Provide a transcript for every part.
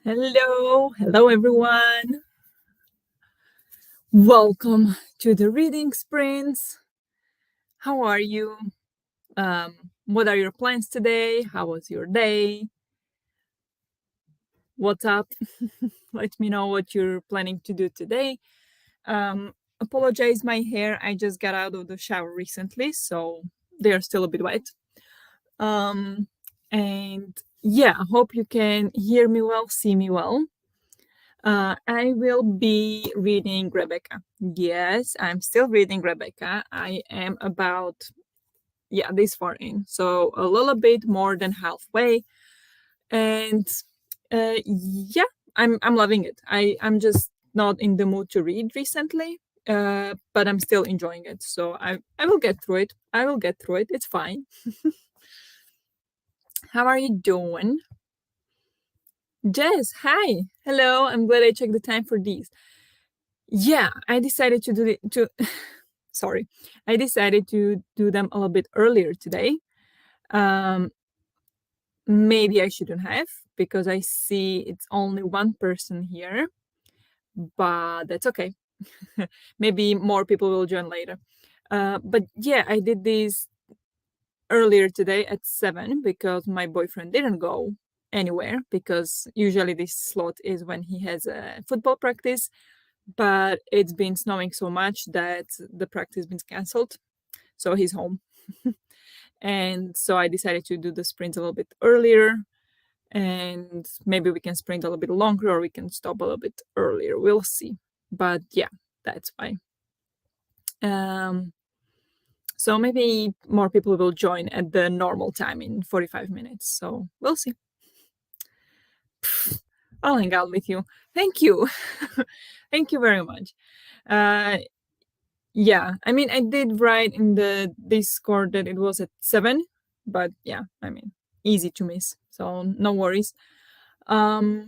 Hello everyone. Welcome to the reading sprints. How are you? What are your plans today? How was your day? What's up? Let me know what you're planning to do today. Apologize my hair. I just got out of the shower recently, so they are still a bit wet. And yeah, I hope you can hear me well, see me well. I will be reading Rebecca. Yes, I'm still reading Rebecca. I am about, this far in. So a little bit more than halfway. And I'm loving it. I'm just not in the mood to read recently, but I'm still enjoying it. So I will get through it. I will get through it. It's fine. How are you doing? Jess, hi. Hello. I'm glad I checked the time for these. Yeah, I decided to do it to sorry. I decided to do them a little bit earlier today. Um Maybe I shouldn't have because I see it's only one person here, but that's okay. Maybe more people will join later. But yeah, I did this earlier today at 7 because my boyfriend didn't go anywhere because usually this slot is when he has a football practice, but it's been snowing so much that the practice been cancelled, so he's home. And so I decided to do the sprint a little bit earlier, and maybe we can sprint a little bit longer or we can stop a little bit earlier. We'll see. But yeah, that's fine. So maybe more people will join at the normal time in 45 minutes. So we'll see. I'll hang out with you. Thank you. Thank you very much. Uh, yeah, I mean, I did write in the Discord that it was at 7, but yeah, I mean, easy to miss. So no worries. But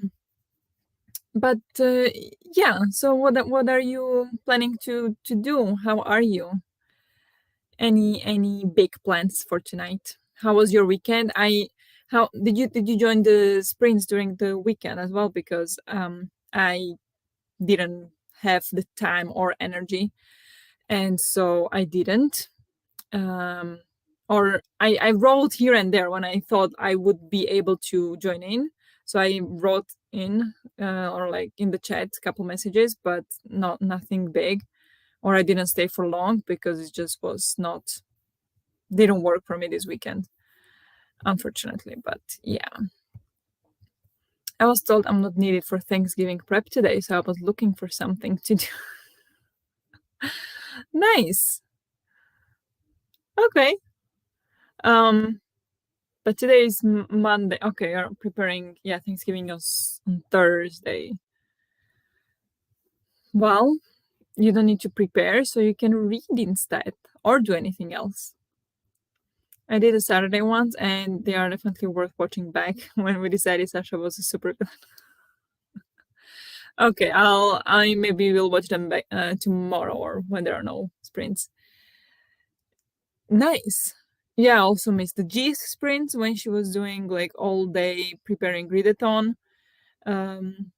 yeah, so what are you planning to do? How are you? Any big plans for tonight? How was your weekend? How did you join the sprints during the weekend as well? Because I didn't have the time or energy, and so I didn't. Um, or I wrote here and there when I thought I would be able to join in. So I wrote in or like in the chat a couple messages, but nothing big. Or I didn't stay for long because it just was not didn't work for me this weekend, unfortunately. But yeah, I was told I'm not needed for Thanksgiving prep today, so I was looking for something to do. Nice. Okay. Um, but today is Monday. Okay, you're preparing. Yeah, Thanksgiving is on Thursday. Well, you don't need to prepare, so you can read instead or do anything else. I did a Saturday ones, and they are definitely worth watching back. When we decided Sasha was a super villain. Okay, I maybe will watch them back tomorrow or when there are no sprints. Nice. Yeah, I also missed the G sprints when she was doing like all day preparing readathon um,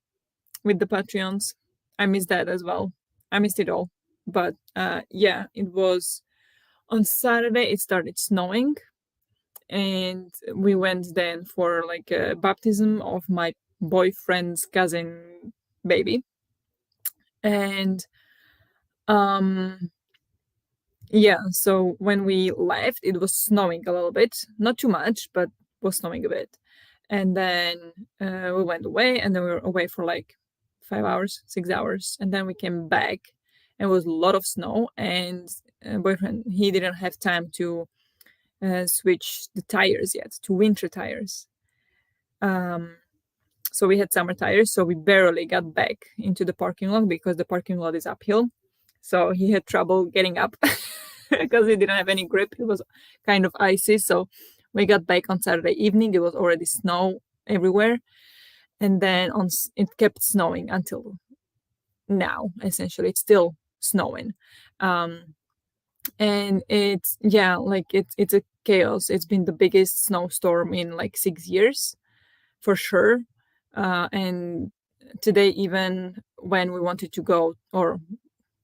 with the Patreons. I missed that as well. I missed it all. But yeah, it was on Saturday. It started snowing, and we went then for like a baptism of my boyfriend's cousin baby, and um yeah, so when we left, it was snowing a little bit, not too much, but was snowing a bit. And then we went away, and then we were away for like 5 hours, 6 hours, and then we came back, and it was a lot of snow. And boyfriend, he didn't have time to switch the tires yet to winter tires. Um, so we had summer tires, so we barely got back into the parking lot because the parking lot is uphill. So he had trouble getting up because he didn't have any grip. It was kind of icy. So we got back on Saturday evening. It was already snow everywhere. And then it kept snowing until now, essentially. It's still snowing. Um, and it's, yeah, like it's a chaos. It's been the biggest snowstorm in like 6 years for sure. And today, even when we wanted to go, or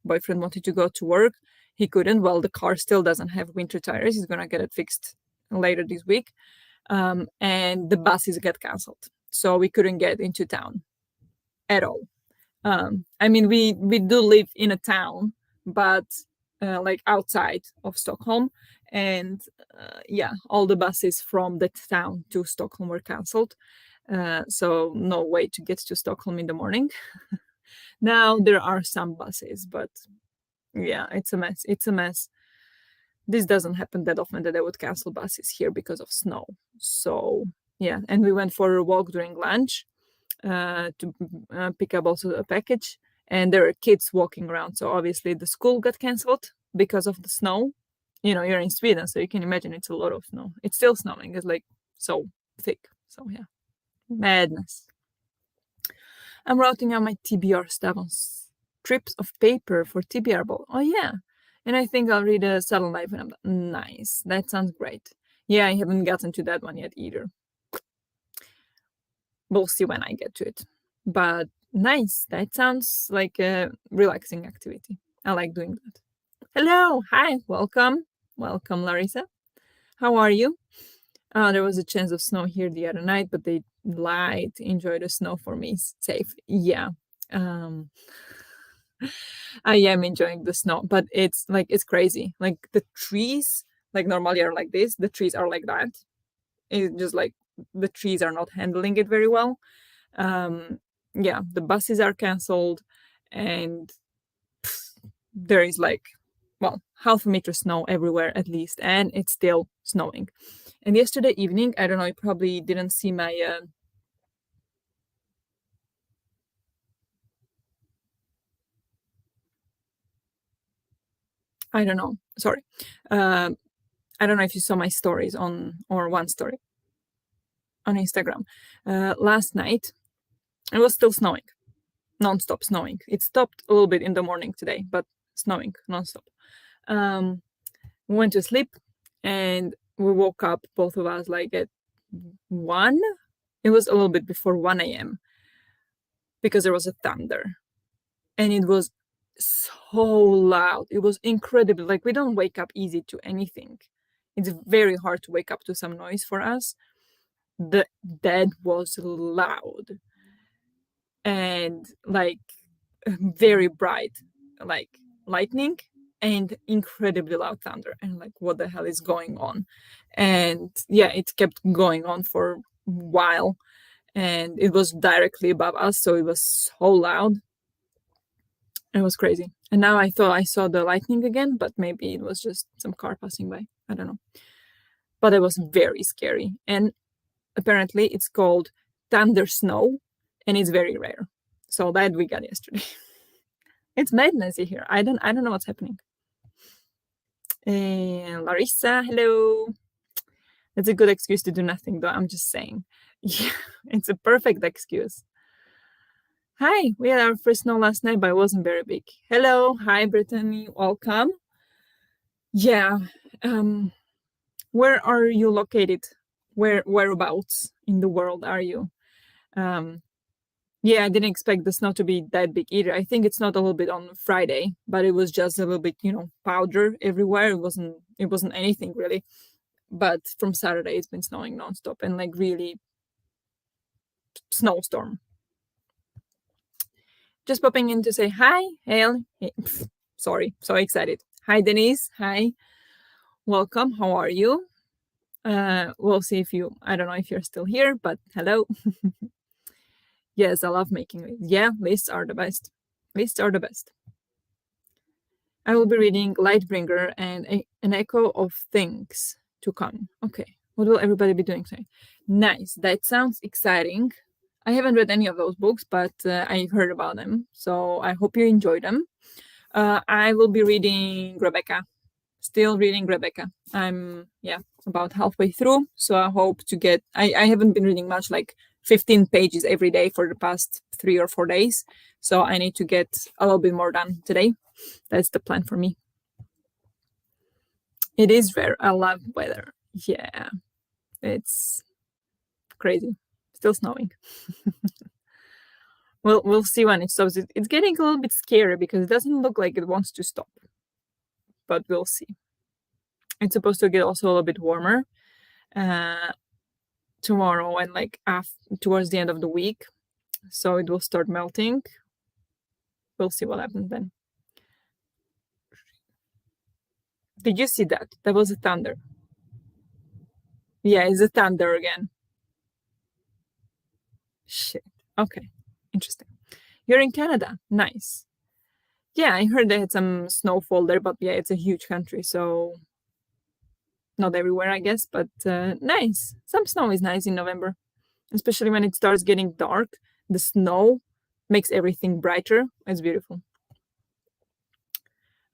boyfriend wanted to go to work, he couldn't. Well, the car still doesn't have winter tires. He's gonna get it fixed later this week. And the buses get canceled, so we couldn't get into town at all. I mean, we do live in a town, but like outside of Stockholm, and yeah, all the buses from that town to Stockholm were cancelled. So no way to get to Stockholm in the morning. Now there are some buses, but yeah, it's a mess. It's a mess. This doesn't happen that often that they would cancel buses here because of snow. So yeah, and we went for a walk during lunch to pick up also a package, and there are kids walking around. So obviously the school got cancelled because of the snow. You know, you're in Sweden, so you can imagine it's a lot of snow. It's still snowing. It's like so thick. So yeah, madness. I'm writing out my TBR stuff on strips of paper for TBR ball. Oh yeah, and I think I'll read a Subtle Life when I'm done. Nice. That sounds great. Yeah, I haven't gotten to that one yet either. We'll see when I get to it. But nice. That sounds like a relaxing activity. I like doing that. Hello. Hi. Welcome. Welcome, Larissa. How are you? There was a chance of snow here the other night, but they lied. Enjoy the snow for me. Safe. Yeah. Um, I am enjoying the snow, but it's like it's crazy. Like the trees, like normally are like this. The trees are like that. It's just like the trees are not handling it very well. Yeah, the buses are canceled, and there is like, well, half a meter snow everywhere at least, and it's still snowing. And yesterday evening, I don't know, you probably didn't see my. I don't know. Sorry. Uh, I don't know if you saw my stories on, or one story on Instagram. Last night, it was still snowing, non-stop snowing. It stopped a little bit in the morning today, but snowing non-stop. Um, we went to sleep, and we woke up, both of us, like at 1. It was a little bit before 1 a.m. because there was a thunder, and it was so loud. It was incredible. Like, we don't wake up easy to anything. It's very hard to wake up to some noise for us. That was loud, and like very bright, like lightning, and incredibly loud thunder. And like, what the hell is going on? And yeah, it kept going on for a while, and it was directly above us, so it was so loud. It was crazy. And now I thought I saw the lightning again, but maybe it was just some car passing by. I don't know. But it was very scary. And apparently it's called thunder snow, and it's very rare. So that we got yesterday. It's madness here. I don't know what's happening. And Larissa, hello. It's a good excuse to do nothing, though. I'm just saying. Yeah, it's a perfect excuse. Hi, we had our first snow last night, but it wasn't very big. Hello, hi, Brittany, welcome. Yeah, um, where are you located? Whereabouts in the world are you? Um, yeah, I didn't expect the snow to be that big either. I think it snowed a little bit on Friday, but it was just a little bit, powder everywhere. It wasn't anything really. But from Saturday, it's been snowing nonstop, and like really snowstorm. Just popping in to say hi, Hail. Hey, sorry, so excited. Hi, Denise. Hi, welcome. How are you? We'll see if I don't know if you're still here, but hello. Yes, I love making lists. Yeah, lists are the best. Lists are the best. I will be reading Lightbringer and An Echo of Things to Come. Okay, what will everybody be doing today? Nice, that sounds exciting. I haven't read any of those books, but I've heard about them, so I hope you enjoy them. I will be reading Rebecca. Still reading Rebecca. I'm about halfway through, so I hope to get. I haven't been reading much, like 15 pages every day for the past 3 or 4 days, so I need to get a little bit more done today. That's the plan for me. It is rare. I love weather. Yeah, it's crazy. Still snowing. We'll see when it stops. It's getting a little bit scary because it doesn't look like it wants to stop, but we'll see. It's supposed to get also a little bit warmer uh, tomorrow and like towards the end of the week, so it will start melting. We'll see what happens then. Did you see that? That was a thunder. Yeah, it's a thunder again. Shit. Okay. Interesting. You're in Canada. Nice. Yeah, I heard they had some snowfall there, but yeah, it's a huge country, so not everywhere, I guess, but nice. Some snow is nice in November, especially when it starts getting dark. The snow makes everything brighter. It's beautiful.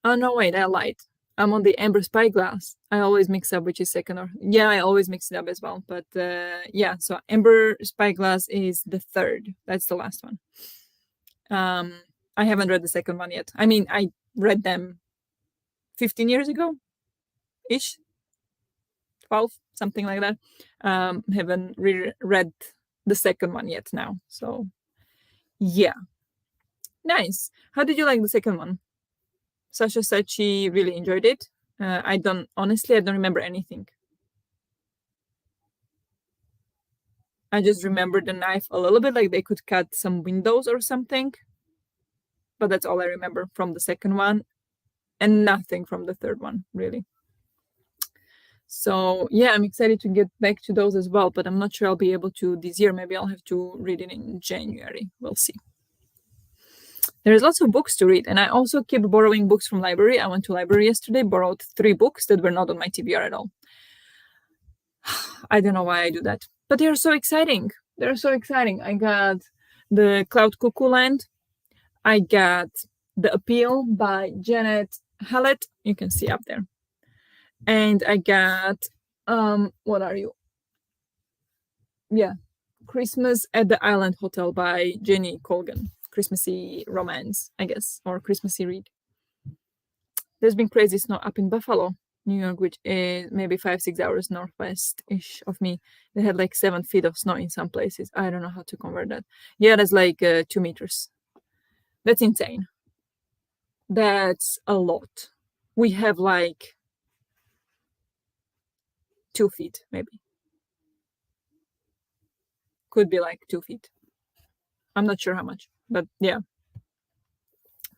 Oh, no, wait, I lied. I'm on the amber spyglass. I always mix up which is second or yeah, I always mix it up as well. But yeah, so amber spyglass is the third. That's the last one. I haven't read the second one yet. I mean, I read them 15 years ago ish, 12, something like that. Haven't read the second one yet now. So yeah, nice. How did you like the second one? Sasha said she really enjoyed it. I don't honestly, I don't remember anything. I just remember the knife a little bit, like they could cut some windows or something. But that's all I remember from the second one, and nothing from the third one, really. So yeah, I'm excited to get back to those as well, but I'm not sure I'll be able to this year. Maybe I'll have to read it in January. We'll see. There's lots of books to read, and I also keep borrowing books from library. I went to library yesterday, borrowed 3 books that were not on my TBR at all. I don't know why I do that, but they're so exciting. They're so exciting. I got the Cloud Cuckoo Land. I got The Appeal by Janet Hallett. You can see up there. And I got what are you? Yeah. Christmas at the Island Hotel by Jenny Colgan. Christmassy romance, I guess, or Christmassy read. There's been crazy snow up in Buffalo, New York, which is maybe 5-6 hours northwest-ish of me. They had like 7 feet of snow in some places. I don't know how to convert that. Yeah, that's like 2 meters. That's insane. That's a lot. We have like 2 feet, maybe. Could be like 2 feet. I'm not sure how much, but yeah,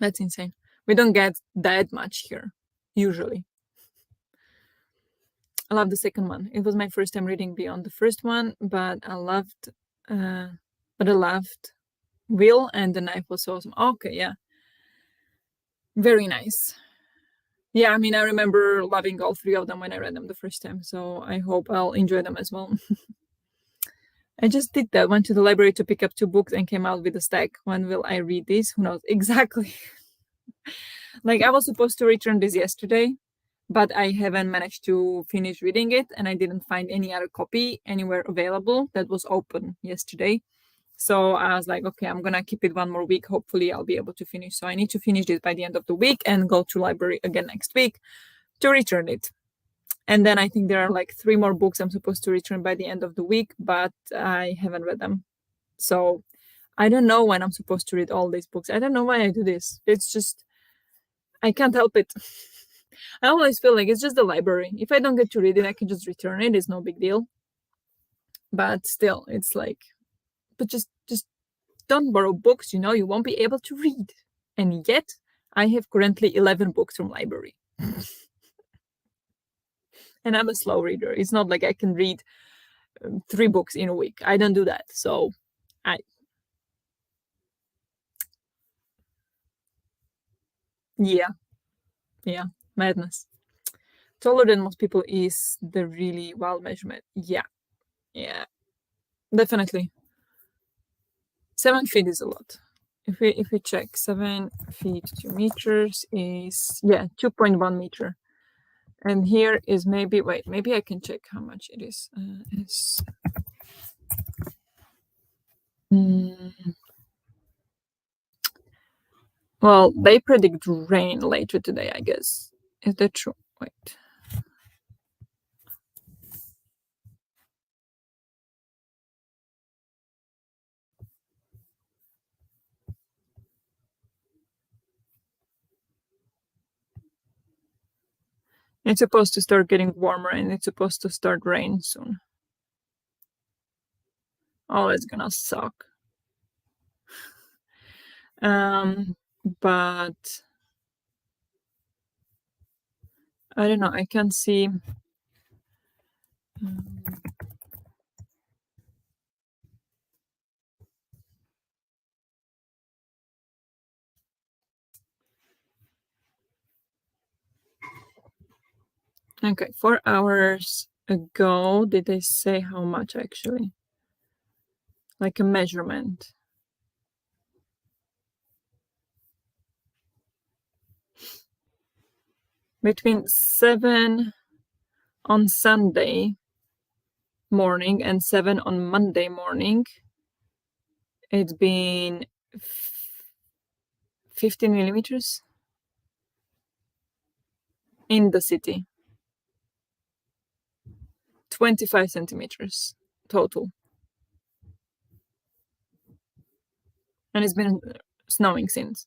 that's insane. We don't get that much here, usually. I love the second one. It was my first time reading beyond the first one, but I loved Will, and the knife was awesome. Okay, yeah. Very nice. Yeah, I mean, I remember loving all 3 of them when I read them the first time, so I hope I'll enjoy them as well. I just did that. Went to the library to pick up 2 books and came out with a stack. When will I read this? Who knows? Exactly. Like, I was supposed to return this yesterday, but I haven't managed to finish reading it, and I didn't find any other copy anywhere available that was open yesterday. So I was like, okay, I'm gonna keep it 1 more week. Hopefully I'll be able to finish. So I need to finish this by the end of the week and go to library again next week to return it. And then I think there are like 3 more books I'm supposed to return by the end of the week, but I haven't read them. So I don't know when I'm supposed to read all these books. I don't know why I do this. It's just, I can't help it. I always feel like it's just the library. If I don't get to read it, I can just return it. It's no big deal. But still, it's like, but just don't borrow books, you won't be able to read. And yet, I have currently 11 books from library. And I'm a slow reader. It's not like I can read 3 books in a week. I don't do that. So, yeah, yeah, madness. Taller than most people is the really wild measurement. Yeah, yeah, definitely. 7 feet is a lot. If we check 7 feet 2 meters is 2.1 meter. And here is maybe I can check how much it is. Mm, well, they predict rain later today, I guess. Is that true? Wait. It's supposed to start getting warmer and it's supposed to start rain soon. Oh, it's gonna suck. But I don't know. I can see. Okay, 4 hours ago, did they say how much actually? Like a measurement. Between 7 on Sunday morning and 7 on Monday morning, it's been 15 millimeters in the city, 25 centimeters total. And it's been snowing since.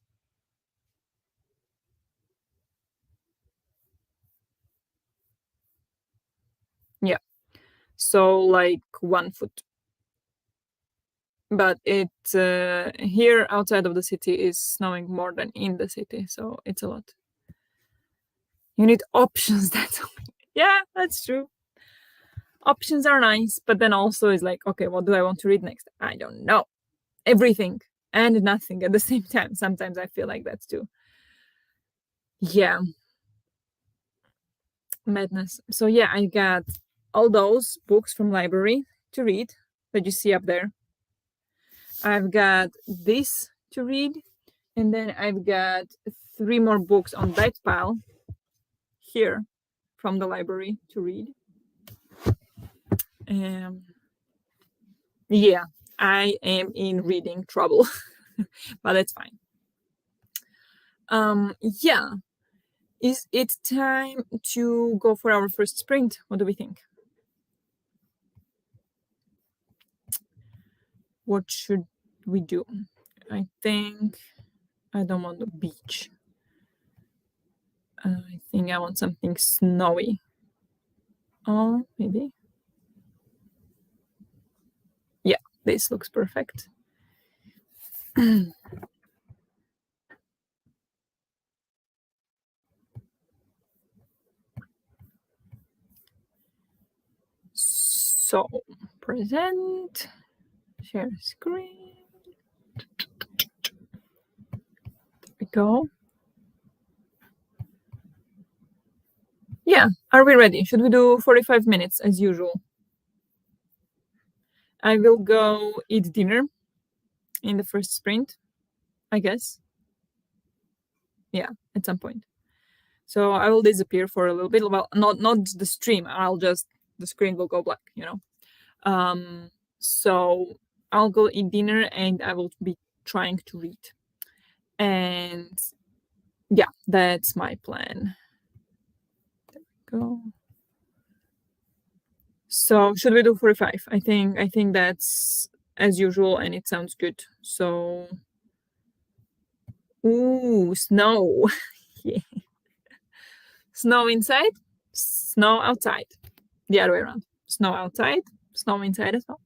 Yeah. So like 1 foot. But it here outside of the city is snowing more than in the city, so it's a lot. You need options. Yeah, that's true. Options are nice, but then also is like, okay, what do I want to read next? I don't know. Everything and nothing at the same time. Sometimes I feel like that too. Yeah, madness. So yeah, I got all those books from library to read that you see up there. I've got this to read, and then I've got 3 more books on that pile here from the library to read. Yeah, I am in reading trouble, but that's fine. Yeah, is it time to go for our first sprint? What do we think? What should we do? I think I don't want the beach. I think I want something snowy. Oh, maybe. Yeah, this looks perfect. So, present, share screen. There we go. Yeah, are we ready? Should we do 45 minutes as usual? I will go eat dinner in the first sprint, I guess. Yeah, at some point. So I will disappear for a little bit. Well, not the stream. I'll just the screen will go black, you know. So I'll go eat dinner and I will be trying to read. And yeah, that's my plan. There we go. So should we do 45? I think that's as usual and it sounds good. So ooh, snow. Yeah. Snow inside, snow outside. The other way around. Snow outside, snow inside as well.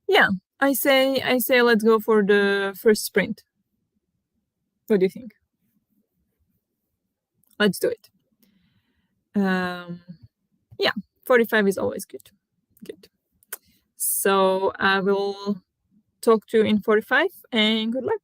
Yeah, I say let's go for the first sprint. What do you think? Let's do it. Yeah, 45 is always good. Good. So I will talk to you in 45 and good luck.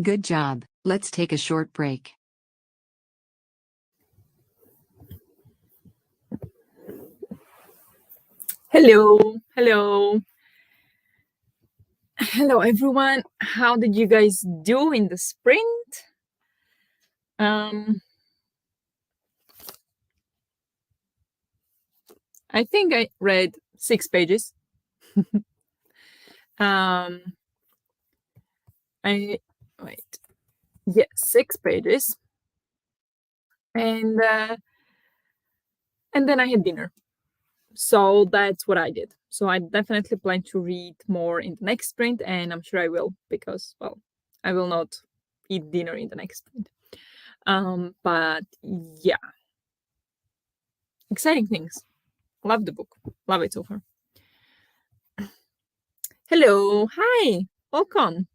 Good job. Let's take a short break. Hello, hello, hello, everyone. How did you guys do in the sprint? I think I read 6 pages. um, I wait, yeah, 6 pages, and then I had dinner. So that's what I did. So I definitely plan to read more in the next sprint, and I'm sure I will because, well, I will not eat dinner in the next sprint. But yeah, exciting things. Love the book. Love it so far. Hello, hi, welcome.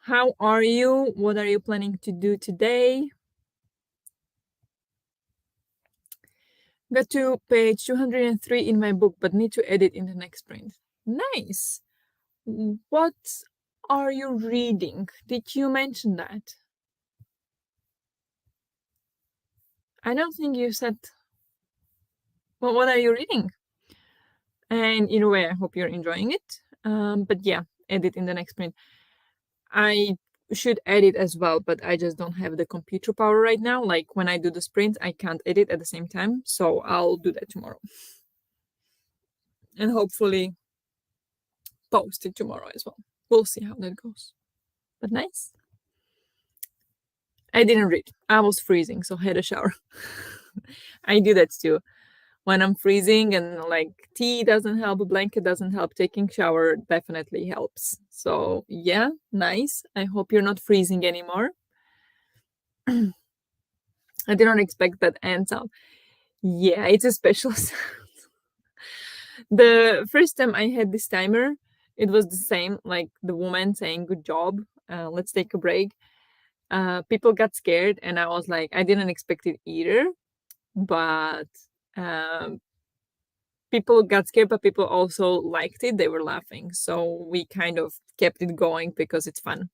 How are you? What are you planning to do today? Got to page 203 in my book, but need to edit in the next sprint. Nice. What are you reading? Did you mention that? I don't think you said. Well, what are you reading? And in a way, I hope you're enjoying it. But yeah, edit in the next sprint. I should edit as well, but I just don't have the computer power right now. Like when I do the sprint, I can't edit at the same time. So I'll do that tomorrow. And hopefully post it tomorrow as well. We'll see how that goes. But nice. I didn't read. I was freezing, so I had a shower. I do that too. When I'm freezing and like tea doesn't help, a blanket doesn't help, taking shower definitely helps. So yeah, nice. I hope you're not freezing anymore. I did not expect that end sound. Yeah, it's a special sound. The first time I had this timer, it was the same, like the woman saying, "Good job, let's take a break." People got scared, and I was like, I didn't expect it either, but um, people got scared, but people also liked it. They were laughing, so we kind of kept it going because it's fun.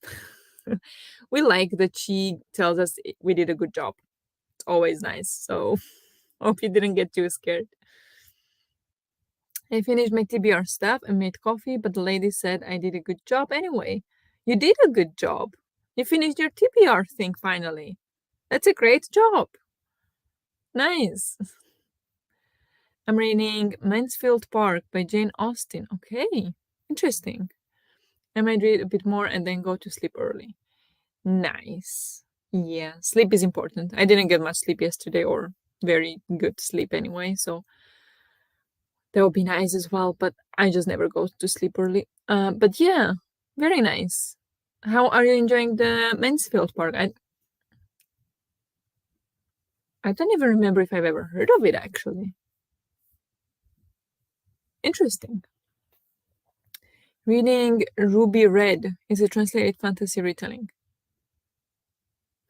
We like that she tells us we did a good job. It's always nice. So hope you didn't get too scared. I finished my TBR stuff and made coffee, but the lady said I did a good job anyway. You did a good job. You finished your TBR thing finally. That's a great job. Nice. I'm reading Mansfield Park by Jane Austen. Okay, interesting. I might read a bit more and then go to sleep early. Nice. Yeah, sleep is important. I didn't get much sleep yesterday or very good sleep anyway, so that would be nice as well, but I just never go to sleep early. But yeah, very nice. How are you enjoying the Mansfield Park? I don't even remember if I've ever heard of it actually. Interesting. Reading Ruby Red is a translated fantasy retelling.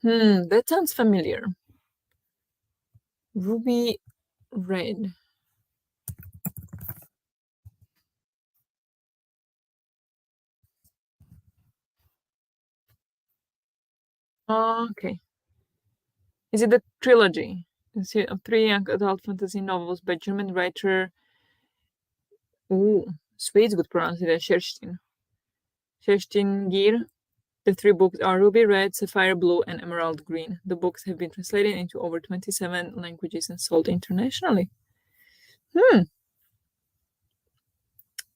That sounds familiar. Ruby Red. Okay. Is it a trilogy? Is it of 3 young adult fantasy novels by German writer? Ooh, Swedes would pronounce it as Kerstin. Kerstin Gier. The 3 books are Ruby Red, Sapphire Blue, and Emerald Green. The books have been translated into over 27 languages and sold internationally.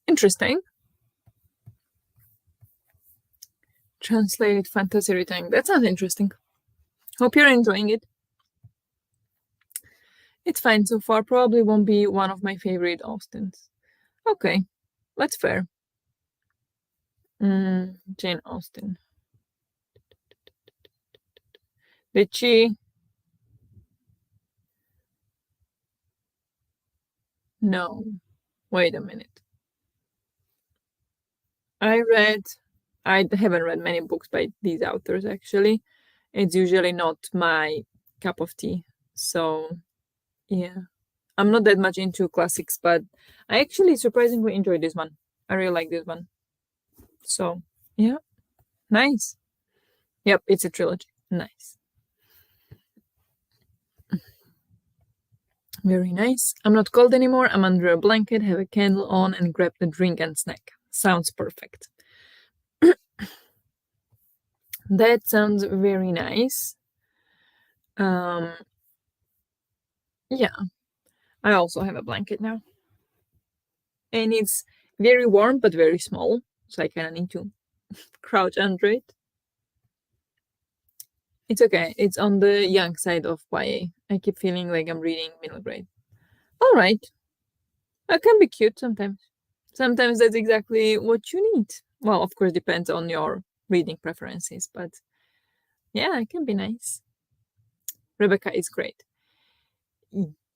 Interesting. Translated fantasy retelling. That sounds interesting. Hope you're enjoying it. It's fine so far. Probably won't be one of my favorite Austens. Okay, that's fair. Jane Austen. Did she? No. Wait a minute. I haven't read many books by these authors actually. It's usually not my cup of tea. So, yeah. I'm not that much into classics, but I actually surprisingly enjoyed this one. I really like this one. So, yeah. Nice. Yep, it's a trilogy. Nice. Very nice. I'm not cold anymore. I'm under a blanket, have a candle on, and grab the drink and snack. Sounds perfect. That sounds very nice. Um, yeah, I also have a blanket now. And it's very warm but very small, so I kind of need to crouch under it. It's okay. It's on the young side of YA. I keep feeling like I'm reading middle grade. All right. That can be cute sometimes. Sometimes that's exactly what you need. Well, of course, depends on your reading preferences, but yeah, it can be nice. Rebecca is great.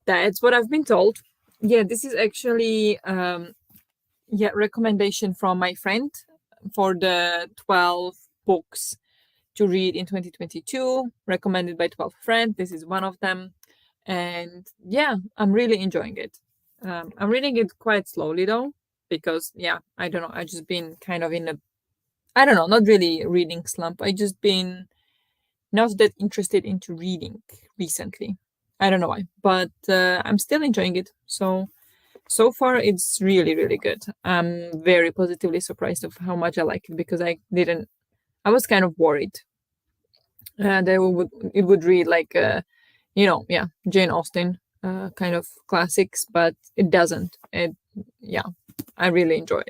That's what I've been told. Yeah, this is actually recommendation from my friend for the 12 books to read in 2022, recommended by 12 friends. This is one of them. And yeah, I'm really enjoying it. I'm reading it quite slowly though, because yeah, I don't know. I just been kind of in a, I don't know, not really reading slump. I just been not that interested into reading recently. I don't know why, but I'm still enjoying it. So far it's really really good. I'm very positively surprised of how much I like it because I was kind of worried that it would read like Jane Austen kind of classics, but it doesn't. Yeah, I really enjoy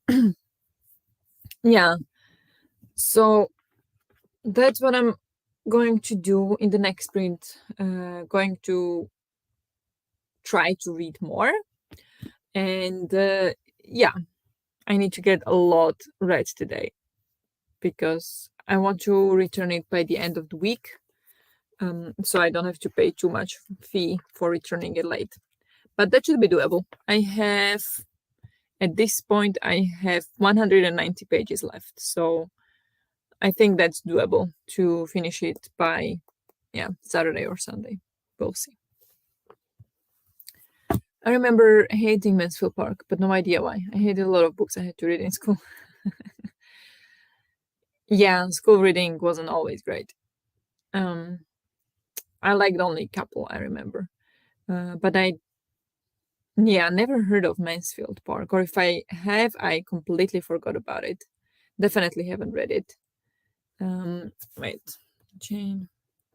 it. Yeah, so that's what I'm going to do in the next sprint. Going to try to read more, and yeah, I need to get a lot read today because I want to return it by the end of the week. So I don't have to pay too much fee for returning it late. But that should be doable. At this point, I have 190 pages left. So I think that's doable to finish it by, yeah, Saturday or Sunday. We'll see. I remember hating Mansfield Park, but no idea why. I hated a lot of books I had to read in school. Yeah, school reading wasn't always great. Um, I liked only a couple, I remember. But yeah, never heard of Mansfield Park, or if I have, I completely forgot about it. Definitely haven't read it. Wait, Jane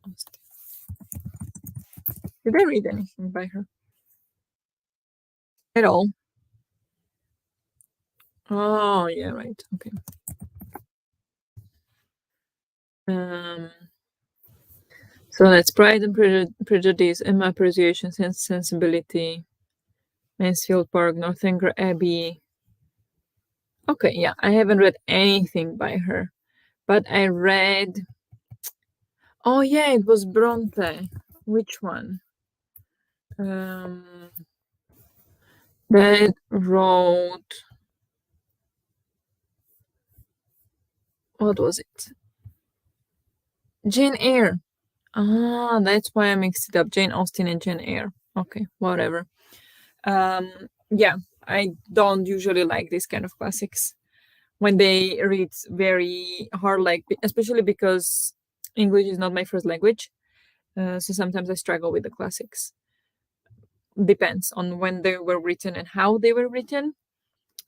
Austen. Did I read anything by her at all? Oh, yeah, right. Okay. Um, so that's Pride and Prejudice, Emma Persuasion, Sensibility, Mansfield Park, Northanger Abbey. Okay, yeah, I haven't read anything by her, but I read. Oh yeah, it was Bronte. Which one? Um, that wrote. What was it? Jane Eyre. Ah, that's why I mixed it up. Jane Austen and Jane Eyre. Okay, whatever. Yeah, I don't usually like this kind of classics when they read very hard, like especially because English is not my first language. So sometimes I struggle with the classics. Depends on when they were written and how they were written.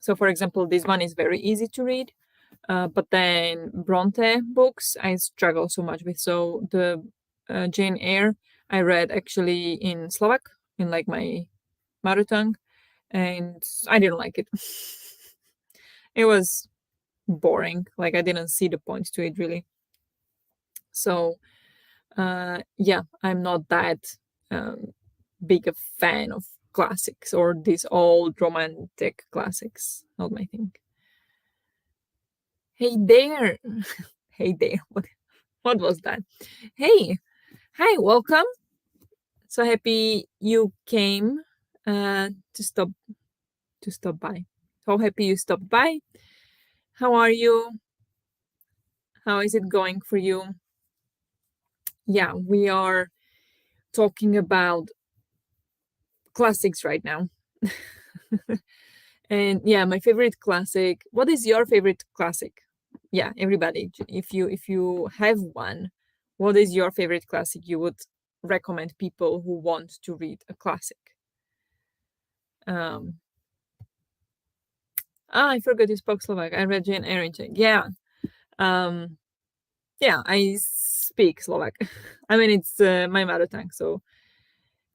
So, for example, this one is very easy to read, but then Bronte books I struggle so much with. So the Jane Eyre I read actually in Slovak, in like my mother tongue, and I didn't like it. It was boring. Like I didn't see the point to it really. So yeah, I'm not that big a fan of classics or these old romantic classics. Not my thing. Hey there. Hey there. What was that? Hey. Hi, welcome. So happy you came to stop by. So happy you stopped by. How are you? How is it going for you? Yeah, we are talking about classics right now. And yeah, my favorite classic. What is your favorite classic? yeah, everybody, if you have one, what is your favorite classic you would recommend people who want to read a classic? um I forgot you spoke Slovak. I read Jane Eyre. Yeah. um yeah, I speak Slovak. I mean, it's my mother tongue, so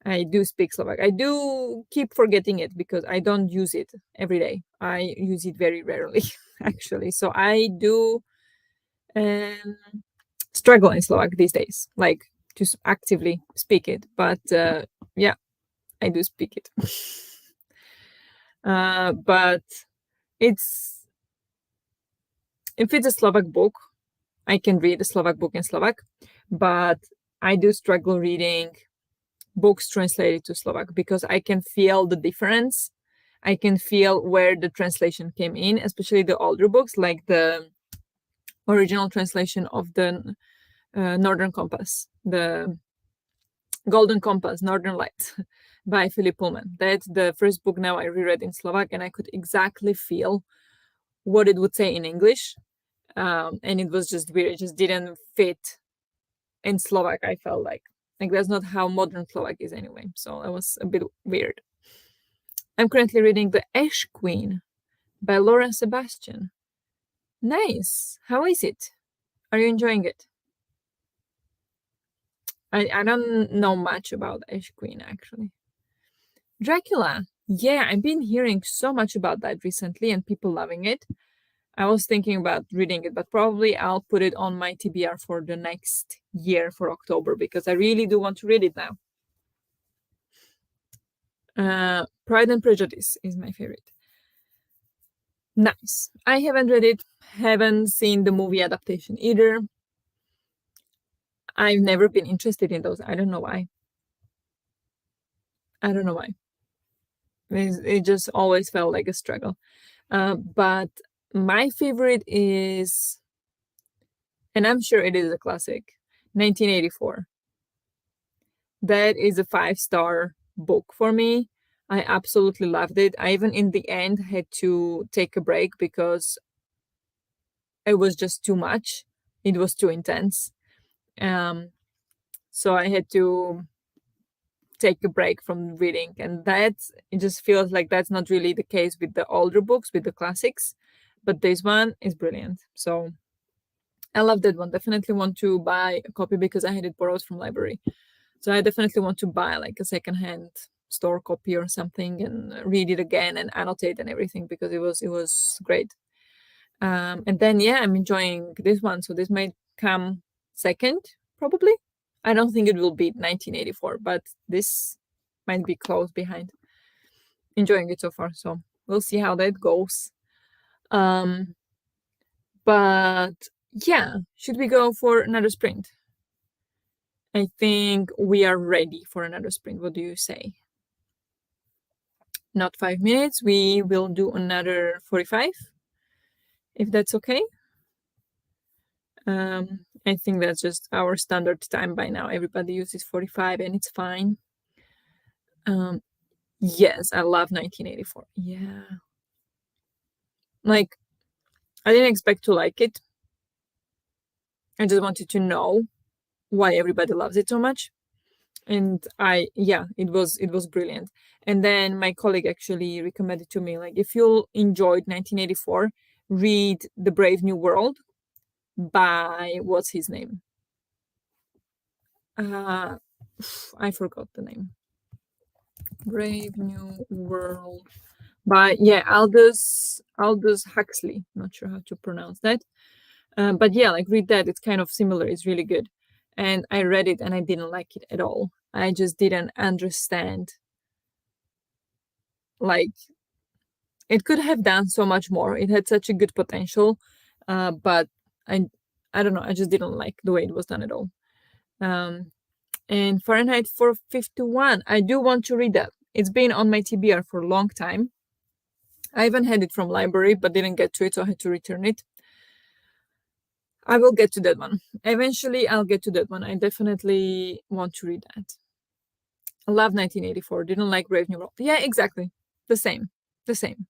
I do speak Slovak. I do keep forgetting it because I don't use it every day. I use it very rarely, actually. So I do um, struggle in Slovak these days, like to actively speak it. But yeah, I do speak it. But it's if it's a Slovak book, I can read a Slovak book in Slovak, but I do struggle reading books translated to Slovak because I can feel the difference. I can feel where the translation came in, especially the older books, like the original translation of the Northern Compass, the Golden Compass, Northern Lights by Philip Pullman. That's the first book now I reread in Slovak, and I could exactly feel what it would say in English. And it was just weird. It just didn't fit in Slovak, I felt like that's not how modern Slovak is anyway. So it was a bit weird. I'm currently reading The Ash Queen by Laura Sebastian. Nice. How is it? Are you enjoying it? I don't know much about Ash Queen actually. Dracula. Yeah, I've been hearing so much about that recently and people loving it. I was thinking about reading it, but probably I'll put it on my TBR for the next year for October because I really do want to read it now. Pride and Prejudice is my favorite. Nice. I haven't read it, haven't seen the movie adaptation either. I've never been interested in those. I don't know why. I don't know why. It just always felt like a struggle. But my favorite is, and I'm sure it is a classic, 1984. That is a 5-star book for me. I absolutely loved it. I even in the end had to take a break because it was just too much. It was too intense. Um, so I had to take a break from reading, and that it just feels like that's not really the case with the older books, with the classics, but this one is brilliant. So I love that one. Definitely want to buy a copy because I had it borrowed from library. So I definitely want to buy like a secondhand store copy or something and read it again and annotate and everything because it was great. And then yeah, I'm enjoying this one. So this might come second, probably. I don't think it will beat 1984, but this might be close behind. Enjoying it so far, so we'll see how that goes. Um, but yeah, should we go for another sprint? I think we are ready for another sprint. What do you say? Not 5 minutes. We will do another 45, if that's okay. I think that's just our standard time by now. Everybody uses 45 and it's fine. Yes, I love 1984. Yeah. Like, I didn't expect to like it. I just wanted to know why everybody loves it so much. And it was brilliant. And then my colleague actually recommended to me, like, if you enjoyed 1984, read The Brave New World by what's his name? Uh I forgot the name. Brave New World by Aldous Huxley. Not sure how to pronounce that. But yeah, like read that. It's kind of similar. It's really good. And I read it and I didn't like it at all. I just didn't understand. Like it could have done so much more. It had such a good potential, but I don't know. I just didn't like the way it was done at all. Um, and Fahrenheit 451. I do want to read that. It's been on my TBR for a long time. I even had it from library, but didn't get to it, so I had to return it. I will get to that one. Eventually, I'll get to that one. I definitely want to read that. I love 1984. Didn't like Brave New World. Yeah, exactly. The same. The same.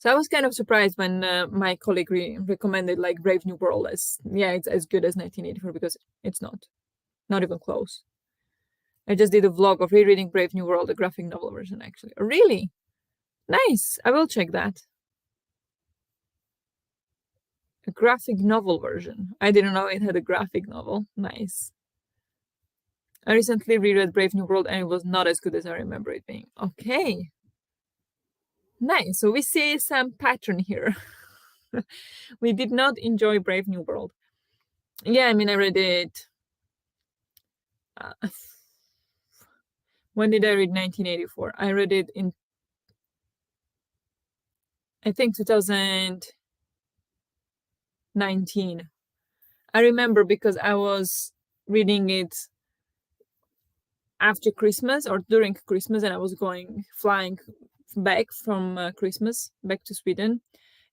So I was kind of surprised when my colleague recommended like Brave New World as, yeah, it's as good as 1984, because it's not even close. I just did a vlog of rereading Brave New World, the graphic novel version, actually. Oh, really? Nice. I will check that. A graphic novel version. I didn't know it had a graphic novel. Nice. I recently reread Brave New World and it was not as good as I remember it being. Okay. Nice. So we see some pattern here. We did not enjoy Brave New World. Yeah, I mean, I read it. Uh, when did I read 1984? I read it in, I think, 2019. I remember because I was reading it after Christmas or during Christmas, and I was flying back from Christmas back to Sweden.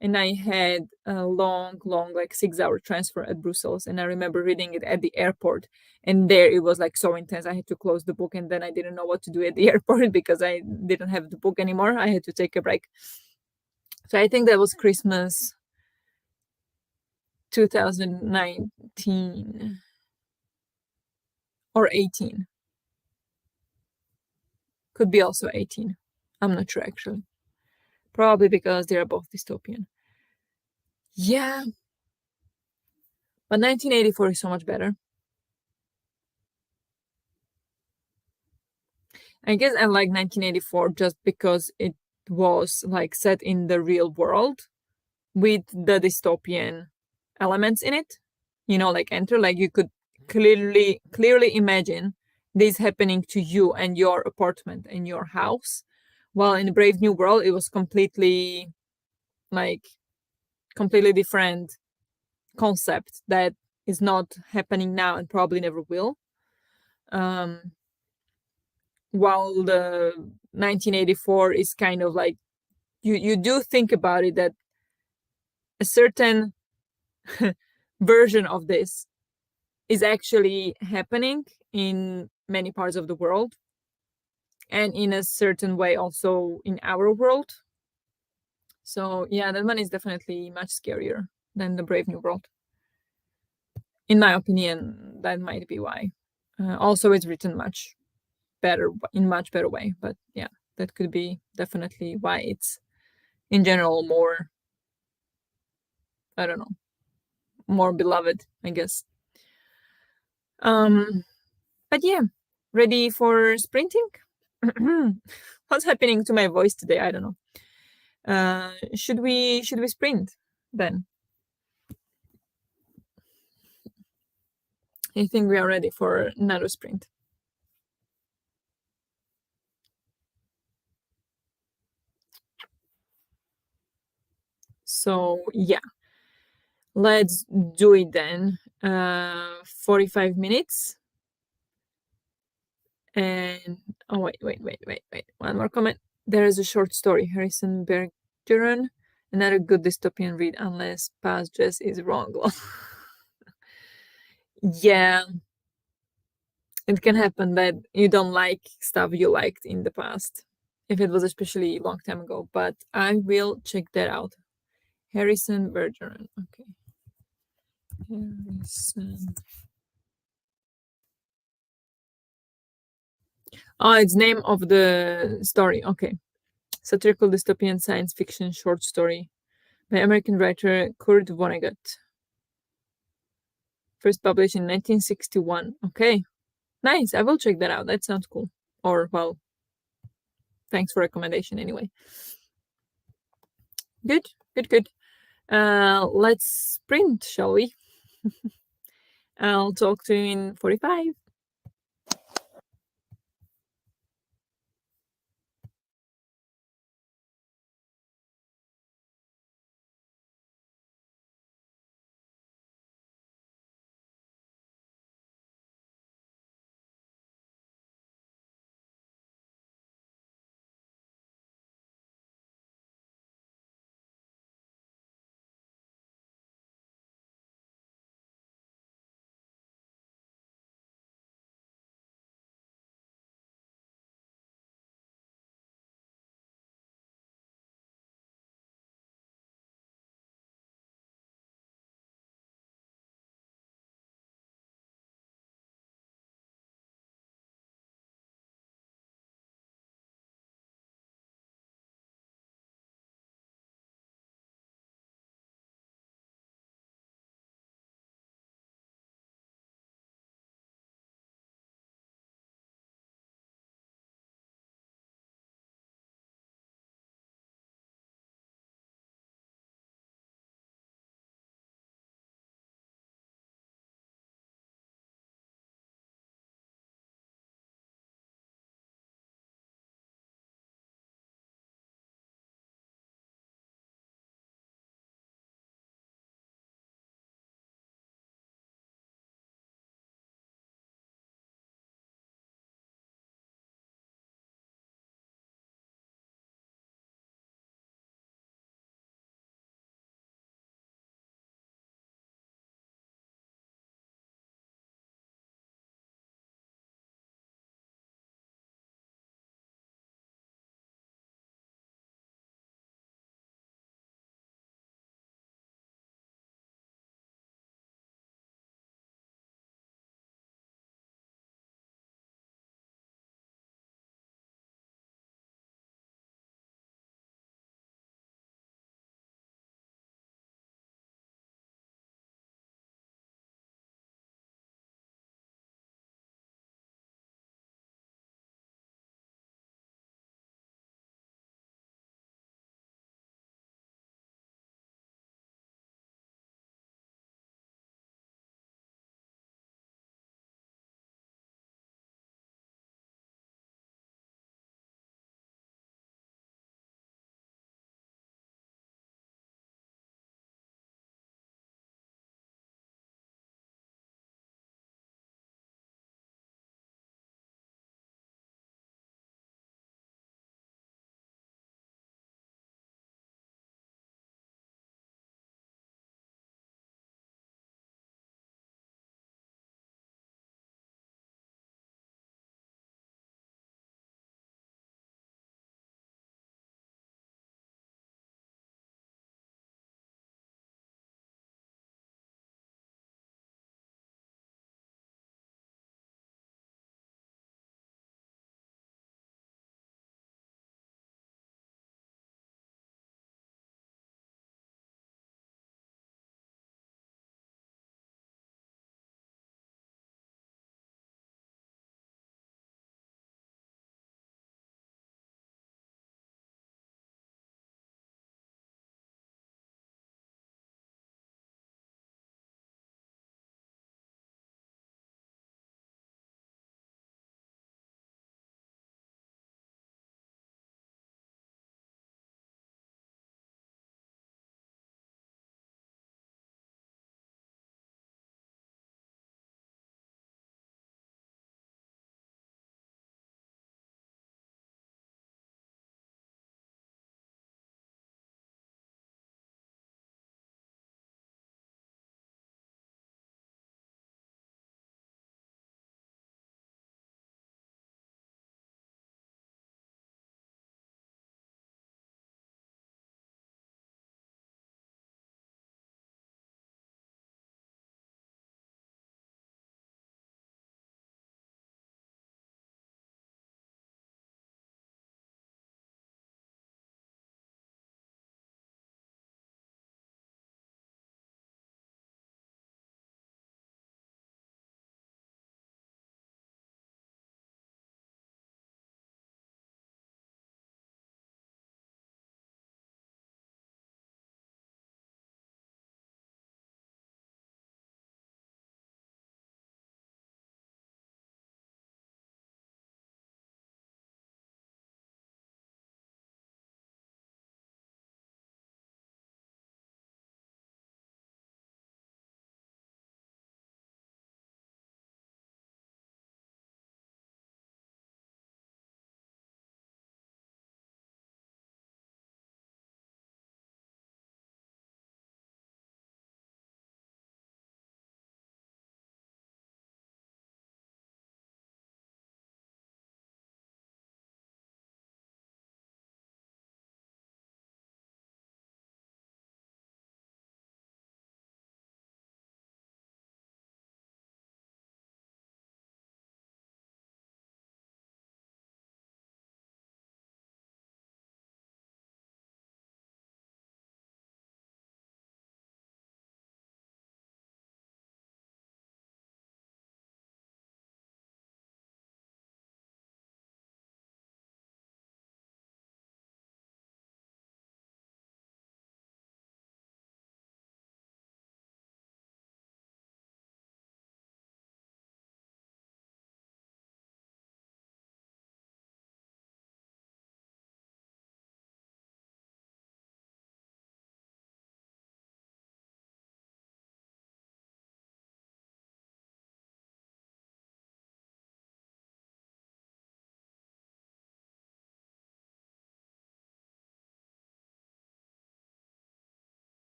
And I had a long, like 6 hour transfer at Brussels. And I remember reading it at the airport. And there it was like so intense. I had to close the book, and then I didn't know what to do at the airport because I didn't have the book anymore. I had to take a break. So I think that was Christmas 2019 or 18. Could be also 18. I'm not sure actually. Probably because they are both dystopian. Yeah, but 1984 is so much better. I guess I like 1984 just because it was like set in the real world with the dystopian elements in it. Like Enter, like you could clearly imagine this happening to you and your apartment and your house. While in Brave New World, it was like completely different concept that is not happening now and probably never will. Um, while the 1984 is kind of like you do think about it that a certain version of this is actually happening in many parts of the world, and in a certain way also in our world. So yeah, that one is definitely much scarier than the Brave New World, in my opinion. That might be why. Also, it's written much better way, but yeah, that could be definitely why it's in general more, I don't know, more beloved, I guess. um but yeah, ready for sprinting. What's happening to my voice today? I don't know. Should we sprint then? I think we are ready for another sprint. So yeah, let's do it then. 45 minutes. And oh, wait. One more comment. There is a short story, Harrison Bergeron. Another good dystopian read, unless past dress is wrong. Yeah, it can happen that you don't like stuff you liked in the past, if it was especially a long time ago. But I will check that out. Harrison Bergeron. Okay. Harrison. Oh, it's name of the story. Okay. Satirical dystopian science fiction short story by American writer Kurt Vonnegut. First published in 1961. Okay. Nice. I will check that out. That sounds cool. Or, well, thanks for recommendation anyway. Good. Let's sprint, shall we? I'll talk to you in 45.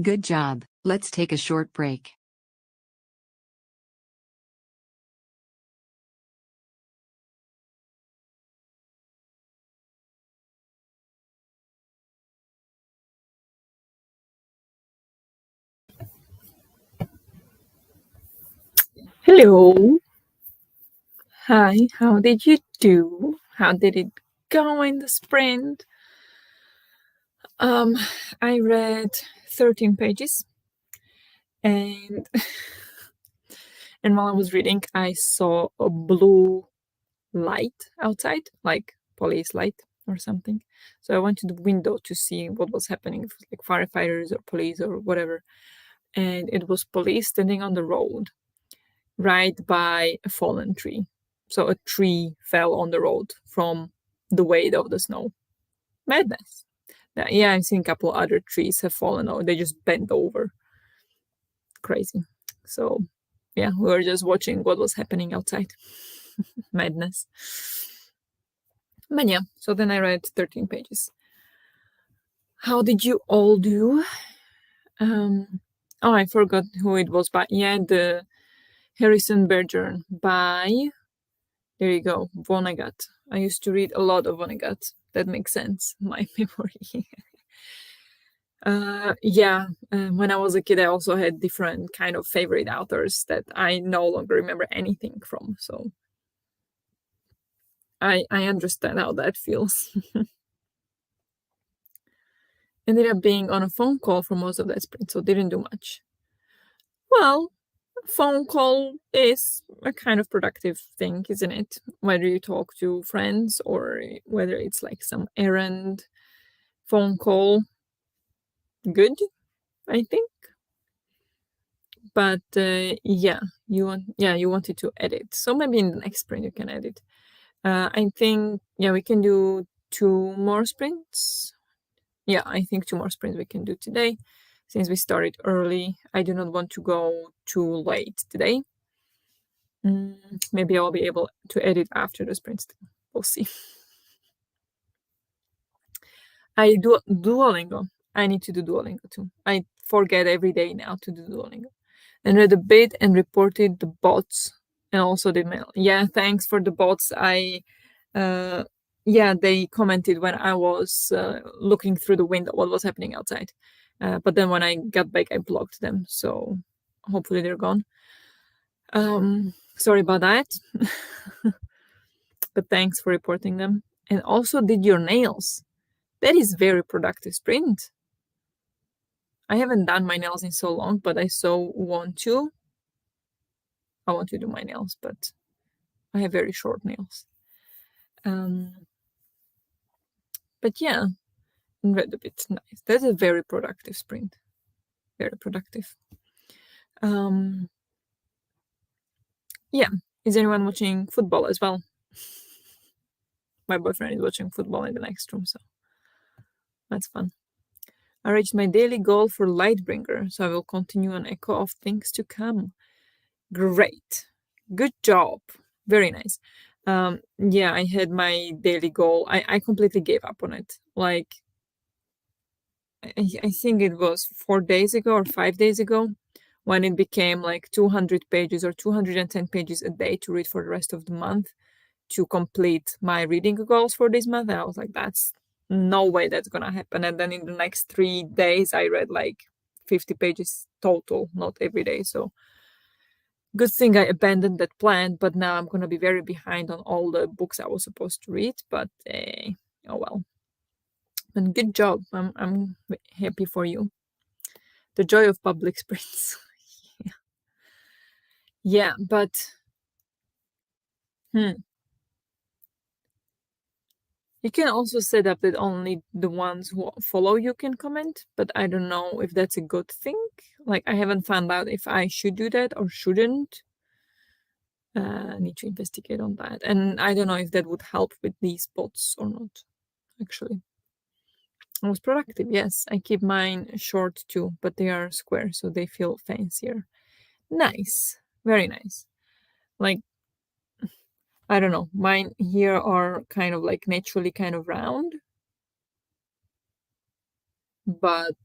Good job. Let's take a short break. Hello. Hi, how did you do? How did it go in the sprint? Um, I read 13 pages and and while I was reading, I saw a blue light outside, like police light or something. So I went to the window to see what was happening, if it was like firefighters or police or whatever. And it was police standing on the road right by a fallen tree. So a tree fell on the road from the weight of the snow. Madness. Yeah, I've seen a couple other trees have fallen or they just bent over. Crazy. So yeah, we were just watching what was happening outside. Madness. But yeah, so then I read 13 pages. How did you all do? Oh, I forgot who it was by. Yeah, the Harrison Bergeron by, there you go, Vonnegut. I used to read a lot of Vonnegut. That makes sense, my memory. When I was a kid, I also had different kind of favorite authors that I no longer remember anything from. So I understand how that feels. Ended up being on a phone call for most of that sprint, so didn't do much. Well, phone call is a kind of productive thing, isn't it? Whether you talk to friends or whether it's like some errand phone call, good, I think. But you wanted to edit, so maybe in the next sprint you can edit. I think we can do 2 more sprints. Yeah, I think 2 more sprints we can do today, since we started early. I do not want to go too late today. Maybe I'll be able to edit after the sprints. We'll see. I do Duolingo. I need to do Duolingo too. I forget every day now to do Duolingo. And read a bit and reported the bots and also did mail. Yeah, thanks for the bots. They commented when I was looking through the window what was happening outside. But then when I got back, I blocked them. So hopefully they're gone. Sorry about that. But thanks for reporting them. And also did your nails. That is very productive sprint. I haven't done my nails in so long, but I so want to. I want to do my nails, but I have very short nails. But yeah, read a bit. Nice. That's a very productive sprint. Very productive. Yeah. Is anyone watching football as well? My boyfriend is watching football in the next room, so that's fun. I reached my daily goal for Lightbringer, so I will continue on Echo of Things to Come. Great. Good job. Very nice. I had my daily goal. I completely gave up on it. Like, I think it was 4 days ago or 5 days ago when it became like 200 pages or 210 pages a day to read for the rest of the month to complete my reading goals for this month. And I was like, that's no way that's gonna happen. And then in the next 3 days, I read like 50 pages total, not every day. So good thing I abandoned that plan, but now I'm gonna be very behind on all the books I was supposed to read. But oh well. And good job. I'm happy for you. The joy of public sprints. Yeah, but you can also set up that only the ones who follow you can comment, but I don't know if that's a good thing. Like, I haven't found out if I should do that or shouldn't. I need to investigate on that. And I don't know if that would help with these bots or not, actually. I was productive, yes. I keep mine short too, but they are square, so they feel fancier. Nice. Very nice. Like, I don't know. Mine here are kind of like naturally kind of round, but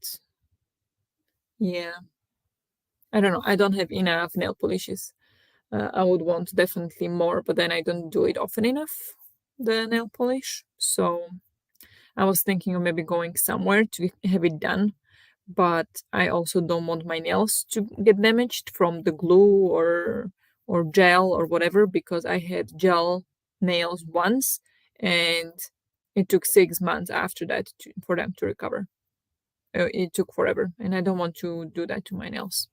Yeah, I don't know. I don't have enough nail polishes. I would want definitely more, but then I don't do it often enough, the nail polish. So I was thinking of maybe going somewhere to have it done, but I also don't want my nails to get damaged from the glue or gel or whatever, because I had gel nails once and it took 6 months after that for them to recover. It took forever, and I don't want to do that to my nails.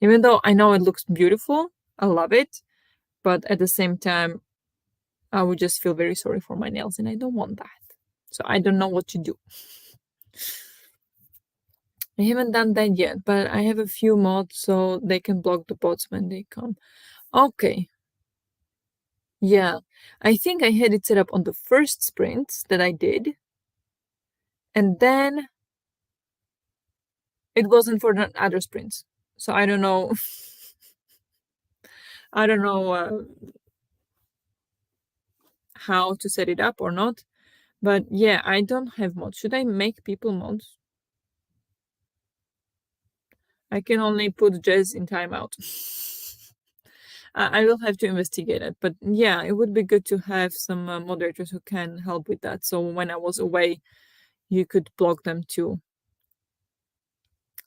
Even though I know it looks beautiful, I love it, but at the same time, I would just feel very sorry for my nails, and I don't want that. So I don't know what to do. I haven't done that yet, but I have a few mods so they can block the bots when they come. Okay, yeah. I think I had it set up on the first sprint that I did, and then it wasn't for the other sprints. So I don't know. I don't know how to set it up or not. But yeah, I don't have mods. Should I make people mods? I can only put Jazz in timeout. I will have to investigate it. But yeah, it would be good to have some moderators who can help with that. So when I was away, you could block them too.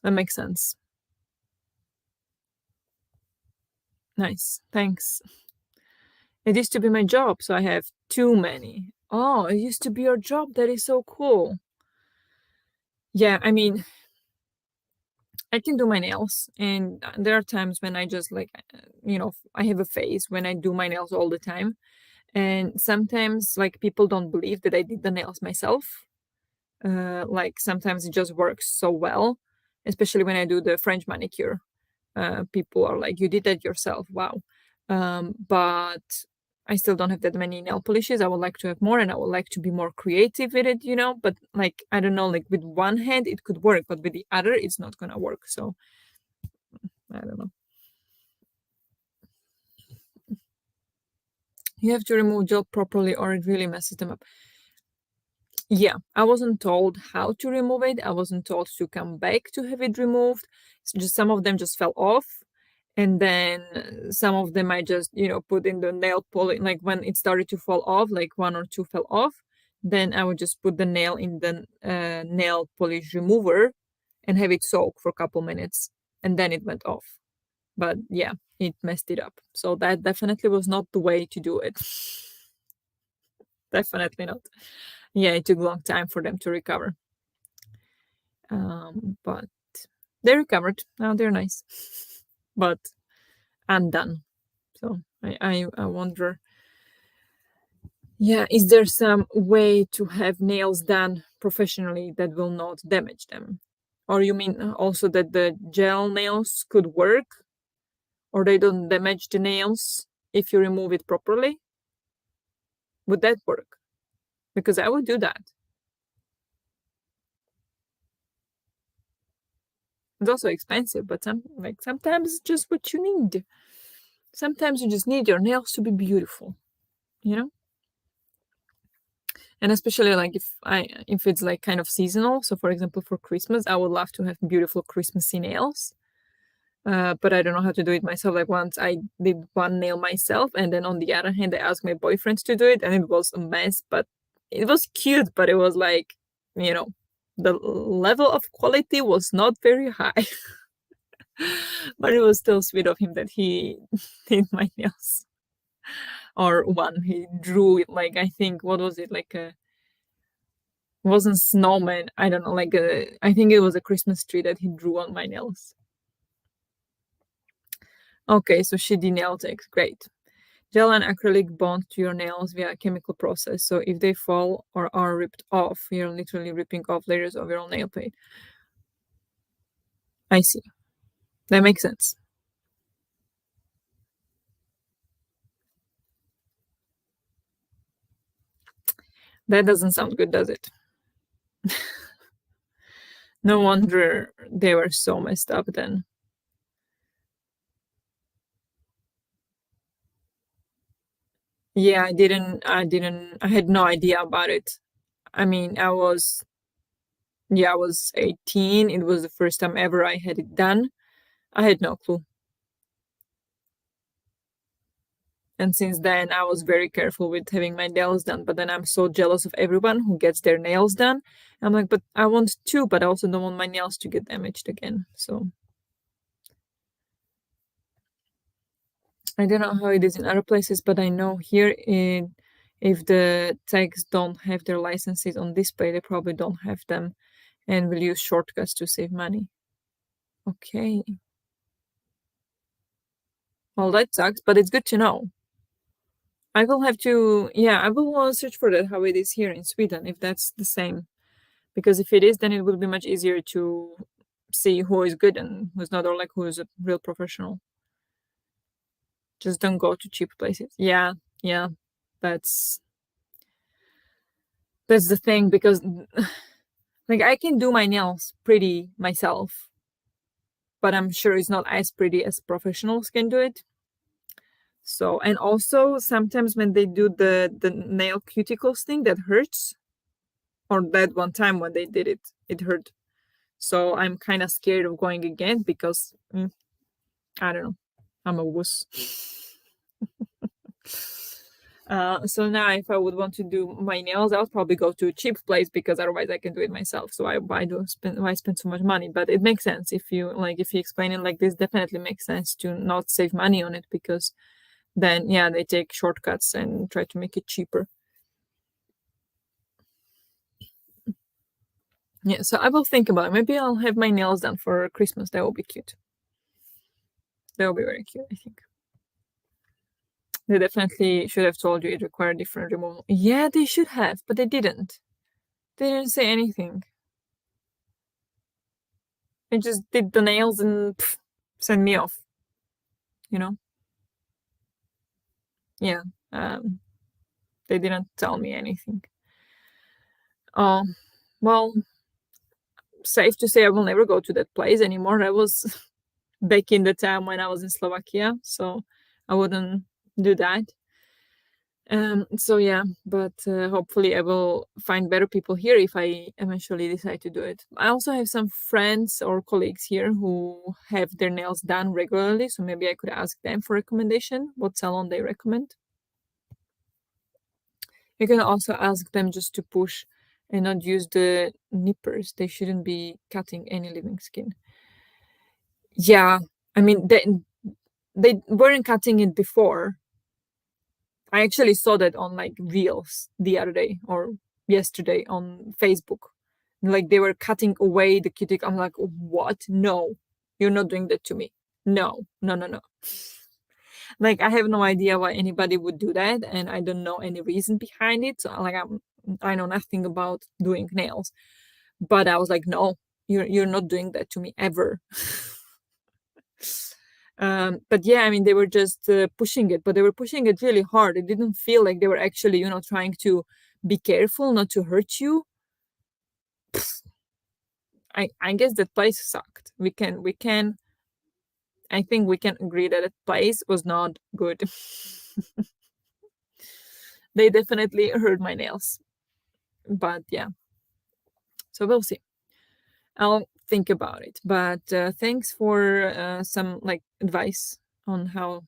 That makes sense. Nice. Thanks. It used to be my job, so I have too many. Oh, it used to be your job. That is so cool. Yeah, I mean, I can do my nails, and there are times when I just like, I have a phase when I do my nails all the time. And sometimes, like, people don't believe that I did the nails myself. Like, sometimes it just works so well, especially when I do the French manicure. People are like, "You did that yourself, wow." But I still don't have that many nail polishes. I would like to have more, and I would like to be more creative with it. But like, I don't know, like with one hand it could work, but with the other it's not gonna work. So I don't know. You have to remove gel properly or it really messes them up. Yeah, I wasn't told how to remove it. I wasn't told to come back to have it removed. It's just some of them just fell off. And then some of them I just, put in the nail polish. Like when it started to fall off, like one or two fell off, then I would just put the nail in the nail polish remover and have it soak for a couple minutes. And then it went off. But yeah, it messed it up. So that definitely was not the way to do it. Definitely not. Yeah, it took a long time for them to recover. But they recovered. Now they're nice. But I'm done. So I wonder, yeah, is there some way to have nails done professionally that will not damage them? Or you mean also that the gel nails could work or they don't damage the nails if you remove it properly? Would that work? Because I would do that. It's also expensive, but sometimes it's just what you need. Sometimes you just need your nails to be beautiful, you know? And especially like if it's like kind of seasonal. So for example, for Christmas, I would love to have beautiful Christmassy nails. But I don't know how to do it myself. Like once I did one nail myself, and then on the other hand, I asked my boyfriend to do it, and it was a mess. But it was cute, but it was like, you know, the level of quality was not very high. But it was still sweet of him that he did my nails. Or one, he drew it like, I think, what was it, like a wasn't snowman. I don't know, like I think it was a Christmas tree that he drew on my nails. Okay, so she nail takes great. Gel and acrylic bond to your nails via a chemical process. So if they fall or are ripped off, you're literally ripping off layers of your own nail paint. I see. That makes sense. That doesn't sound good, does it? No wonder they were so messed up then. Yeah, I had no idea about it. I mean, I was Yeah, I was 18. It was the first time ever I had it done. I had no clue. And since then, I was very careful with having my nails done. But then I'm so jealous of everyone who gets their nails done. I'm like, but I want to, but I also don't want my nails to get damaged again. So I don't know how it is in other places, but I know here if the techs don't have their licenses on display, they probably don't have them and will use shortcuts to save money. Okay. Well, that sucks, but it's good to know. I will have to, yeah, I will search for that, how it is here in Sweden, if that's the same. Because if it is, then it will be much easier to see who is good and who's not, or like who is a real professional. Just don't go to cheap places. Yeah, yeah, that's that's the thing because like I can do my nails pretty myself, but I'm sure it's not as pretty as professionals can do it. So, and also sometimes when they do the nail cuticles thing, that hurts. Or that one time when they did it, it hurt. So I'm kind of scared of going again because I don't know, I'm a wuss. So now if I would want to do my nails, I'll probably go to a cheap place because otherwise I can do it myself. So why spend so much money? But it makes sense if you explain it like this, definitely makes sense to not save money on it because then yeah, they take shortcuts and try to make it cheaper. Yeah, so I will think about it. Maybe I'll have my nails done for Christmas. That will be cute. That will be very cute, I think. They definitely should have told you it required different removal. Yeah, they should have, but they didn't. They didn't say anything. They just did the nails and sent me off. You know? Yeah. Um, they didn't tell me anything. Oh, well, safe to say I will never go to that place anymore. I was back in the time when I was in Slovakia, so I wouldn't do that. So yeah, but hopefully I will find better people here if I eventually decide to do it. I also have some friends or colleagues here who have their nails done regularly, so maybe I could ask them for recommendation, what salon they recommend. You can also ask them just to push and not use the nippers. They shouldn't be cutting any living skin. Yeah, I mean they weren't cutting it before. I actually saw that on like reels the other day or yesterday on Facebook. Like they were cutting away the cuticle. I'm like, what? No, you're not doing that to me. No, no, no, no. Like I have no idea why anybody would do that, and I don't know any reason behind it. So like I know nothing about doing nails, but I was like, no, you're not doing that to me ever. But yeah, I mean, they were just pushing it, but they were pushing it really hard. It didn't feel like they were actually, trying to be careful not to hurt you. I guess that place sucked. I think we can agree that that place was not good. They definitely hurt my nails. But yeah, so we'll see. I'll think about it. But thanks for some like advice on how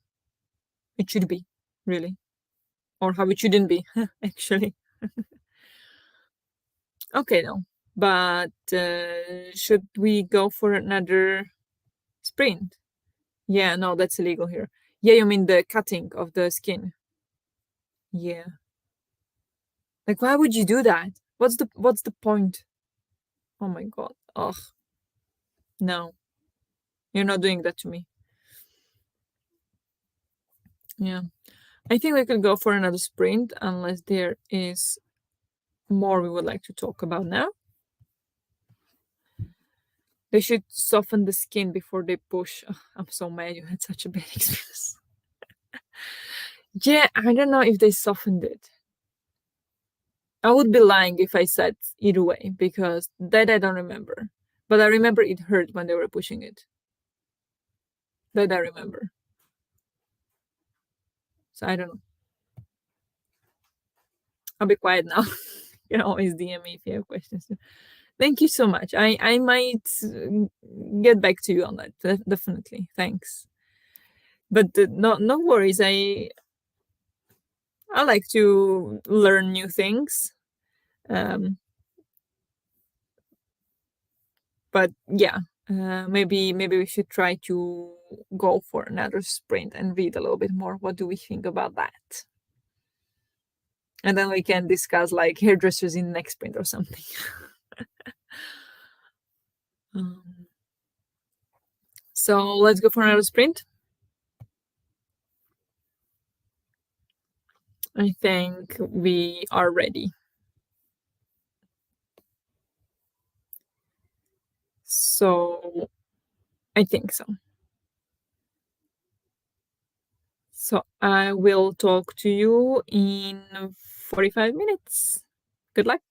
it should be, really, or how it shouldn't be, actually. Okay, though. But should we go for another sprint? Yeah, no, that's illegal here. Yeah, you mean the cutting of the skin? Yeah. Like, why would you do that? What's the point? Oh my God. Ugh, no, you're not doing that to me. Yeah. I think we could go for another sprint unless there is more we would like to talk about now. They should soften the skin before they push. Ugh, I'm so mad you had such a bad experience. Yeah, I don't know if they softened it. I would be lying if I said either way because that I don't remember. But I remember it hurt when they were pushing it. That I remember. So I don't know. I'll be quiet now. You can always DM me if you have questions. Thank you so much. I might get back to you on that. Definitely. Thanks. But no worries. I like to learn new things. Um, but yeah, maybe we should try to go for another sprint and read a little bit more. What do we think about that? And then we can discuss like hairdressers in the next sprint or something. um, so let's go for another sprint. I think we are ready. So I think so. So I will talk to you in 45 minutes. Good luck.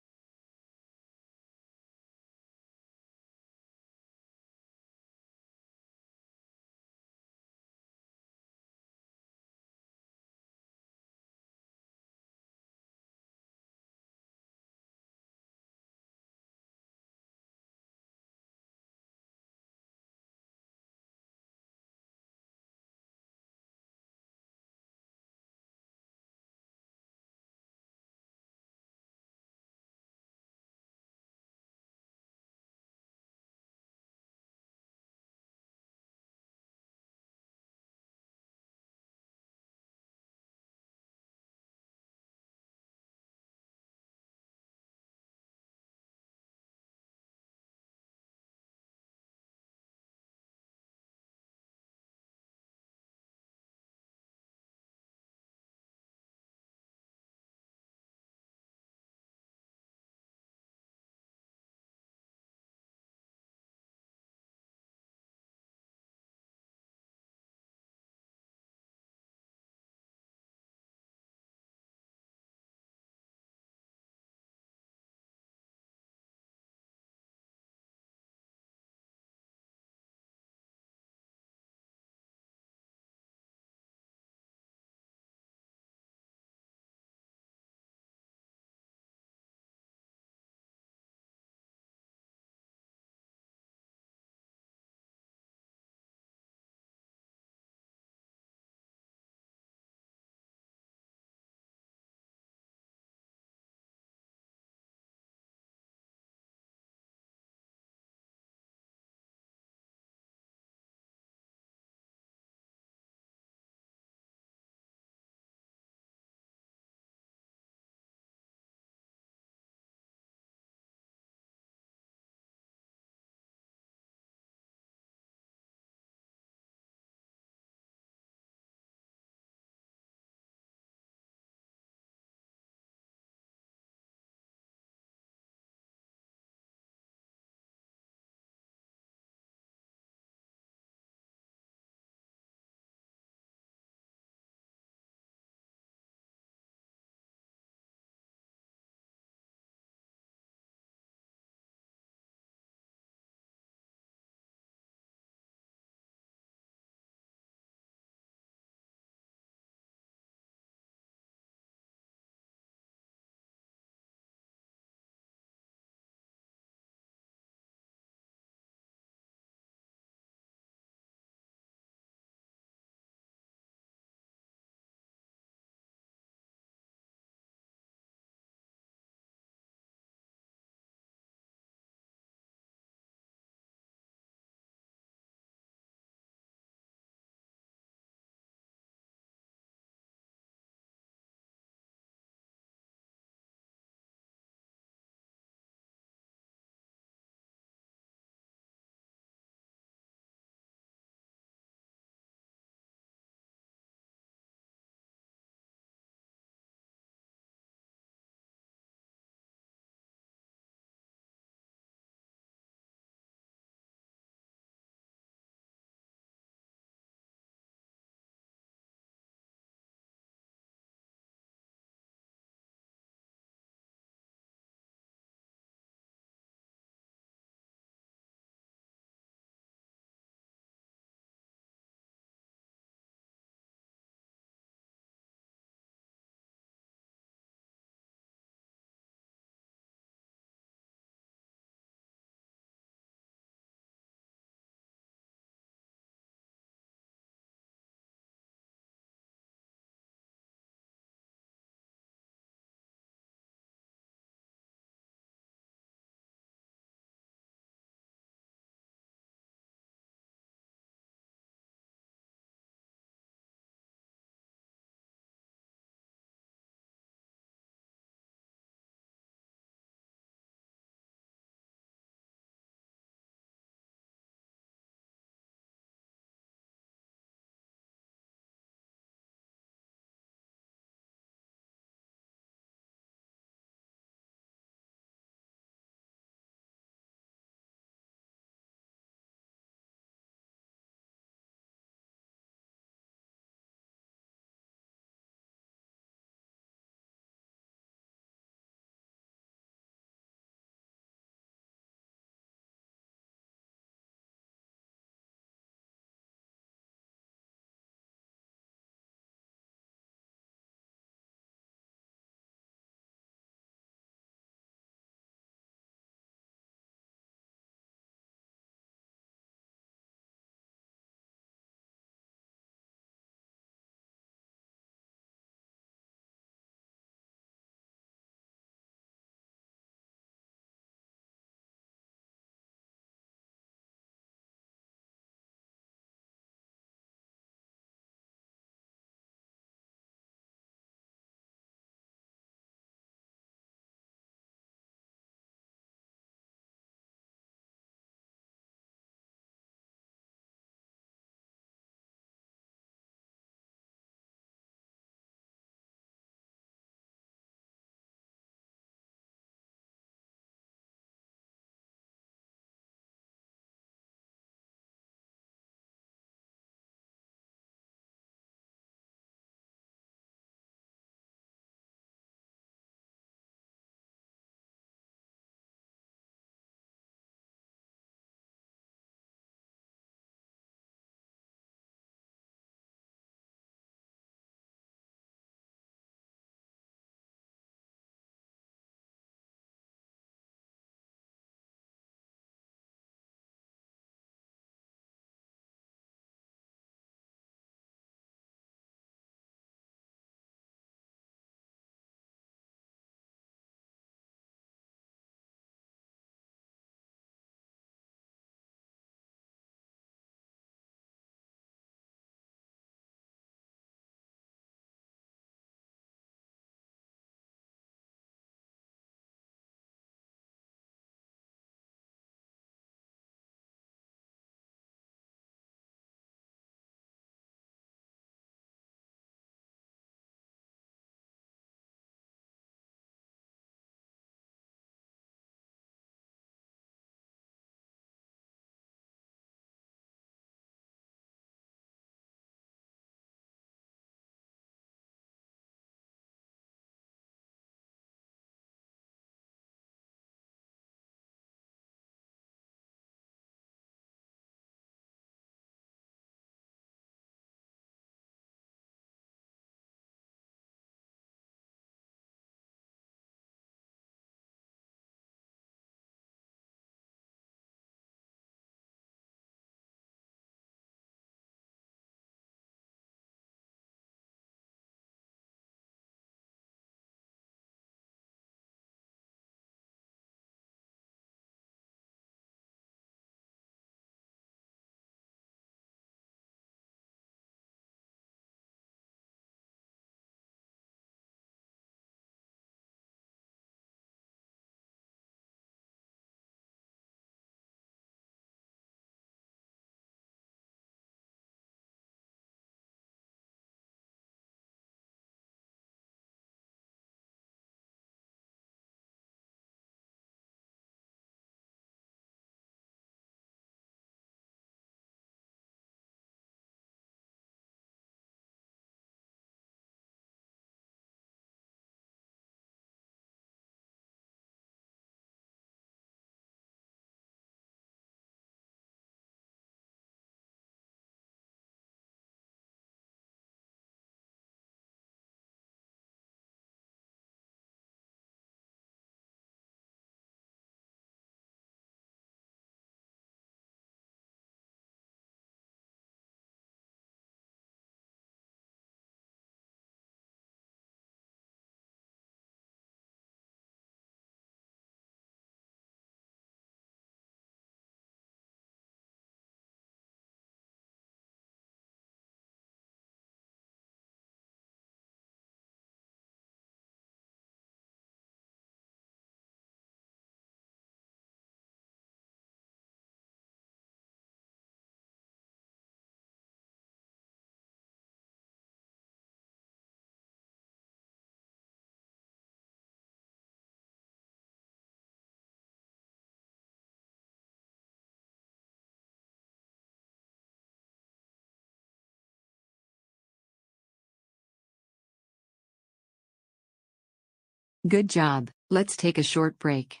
Good job. Let's take a short break.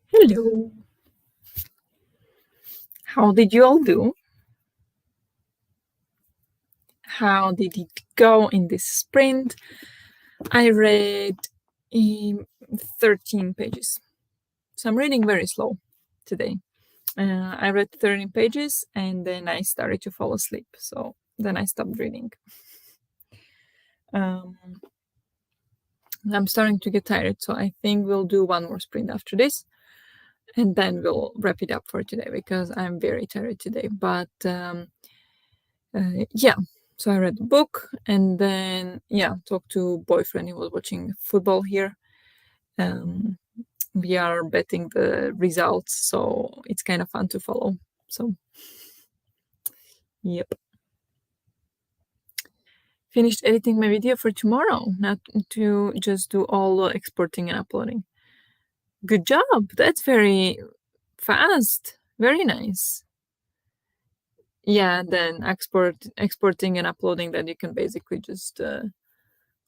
Hello. How did you all do? How did it go in this sprint? I read 13 pages. So I'm reading very slow today. I read 13 pages and then I started to fall asleep. So then I stopped reading. Um, I'm starting to get tired. So I think we'll do one more sprint after this. And then we'll wrap it up for today because I'm very tired today. But yeah, so I read the book and then, talked to boyfriend. He was watching football here. We are betting the results, so it's kind of fun to follow. So, yep. Finished editing my video for tomorrow, not to just do all the exporting and uploading. Good job. That's very fast. Very nice. Yeah, then exporting and uploading that you can basically just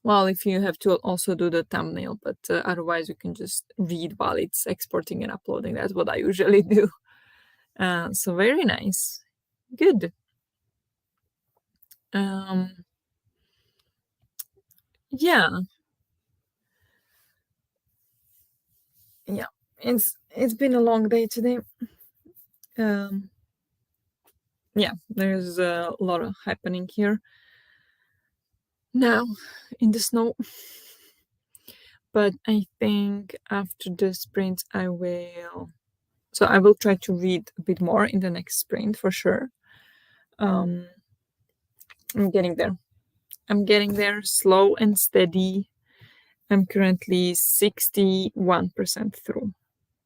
well, if you have to also do the thumbnail, but otherwise you can just read while it's exporting and uploading. That's what I usually do. So very nice. Good. Yeah, yeah. It's been a long day today. Um, yeah, there's a lot of happening here now in the snow. But I think after the sprint, I will. So I will try to read a bit more in the next sprint for sure. I'm getting there. I'm getting there slow and steady. I'm currently 61% through.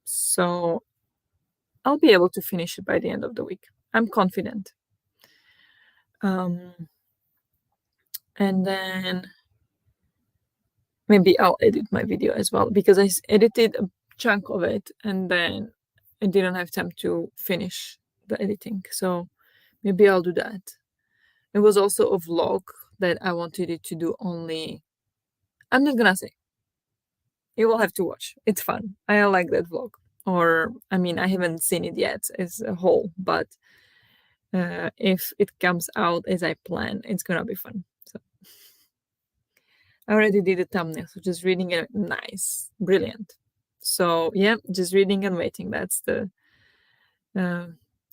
So I'll be able to finish it by the end of the week. I'm confident. And then maybe I'll edit my video as well because I edited a chunk of it and then I didn't have time to finish the editing. So maybe I'll do that. It was also a vlog that I wanted it to do only. I'm not gonna say. You will have to watch. It's fun. I like that vlog. Or, I mean, I haven't seen it yet as a whole, but if it comes out as I plan, it's gonna be fun. So I already did the thumbnail, so just reading it, nice, brilliant. So yeah, just reading and waiting. That's the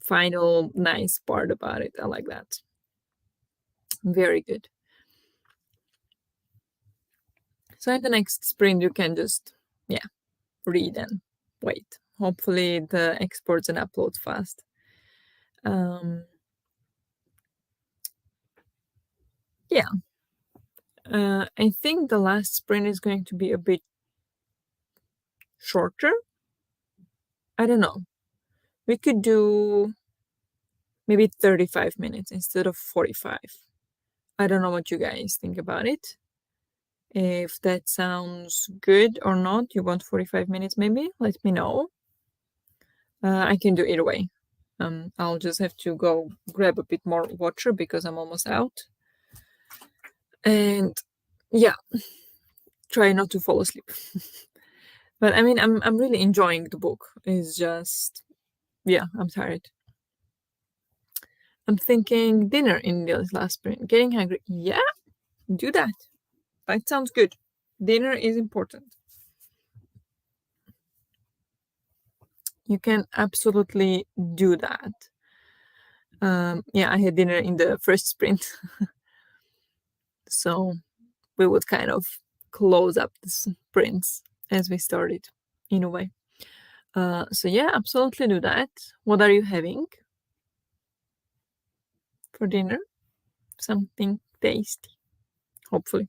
final nice part about it. I like that. Very good. So in the next sprint, you can just read and wait. Hopefully the exports and uploads fast. Yeah. I think the last sprint is going to be a bit shorter. I don't know. We could do maybe 35 minutes instead of 45. I don't know what you guys think about it. If that sounds good or not, you want 45 minutes maybe? Let me know. I can do either way. I'll just have to go grab a bit more water because I'm almost out. And yeah, try not to fall asleep. But I mean, I'm really enjoying the book. It's just, I'm tired. I'm thinking dinner in this last sprint. Getting hungry. Yeah, do that. That sounds good. Dinner is important. You can absolutely do that. I had dinner in the first sprint. So we would kind of close up the sprints as we started in a way. So yeah, absolutely do that. What are you having for dinner? Something tasty, hopefully.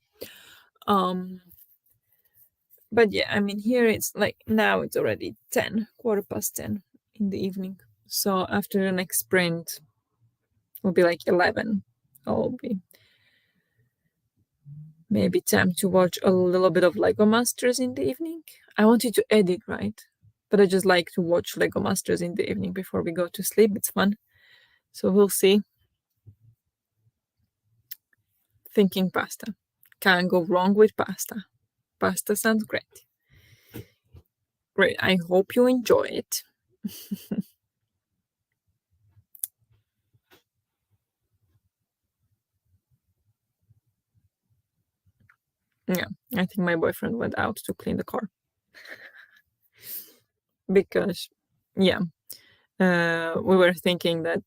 But yeah, I mean, here it's like now it's already 10, quarter past 10 in the evening. So after the next sprint, will be like 11. I'll be maybe time to watch a little bit of Lego Masters in the evening. I wanted to edit, right? But I just like to watch Lego Masters in the evening before we go to sleep. It's fun. So we'll see. Thinking pasta. Can't go wrong with pasta. Pasta sounds great. Great. I hope you enjoy it. Yeah, I think my boyfriend went out to clean the car because, yeah, we were thinking that,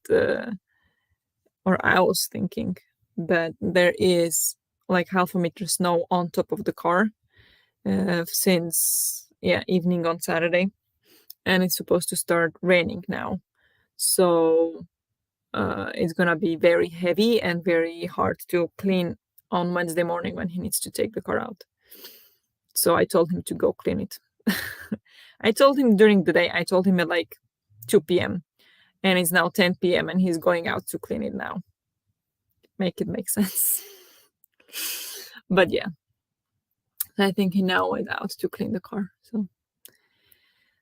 or I was thinking that there is like half a meter snow on top of the car since, yeah, evening on Saturday, and it's supposed to start raining now. So it's gonna be very heavy and very hard to clean on Wednesday morning when he needs to take the car out. So I told him to go clean it. I told him during the day, I told him at like 2 p.m. and it's now 10 p.m. and he's going out to clean it now. Make it make sense. But yeah, I think he now went out to clean the car. So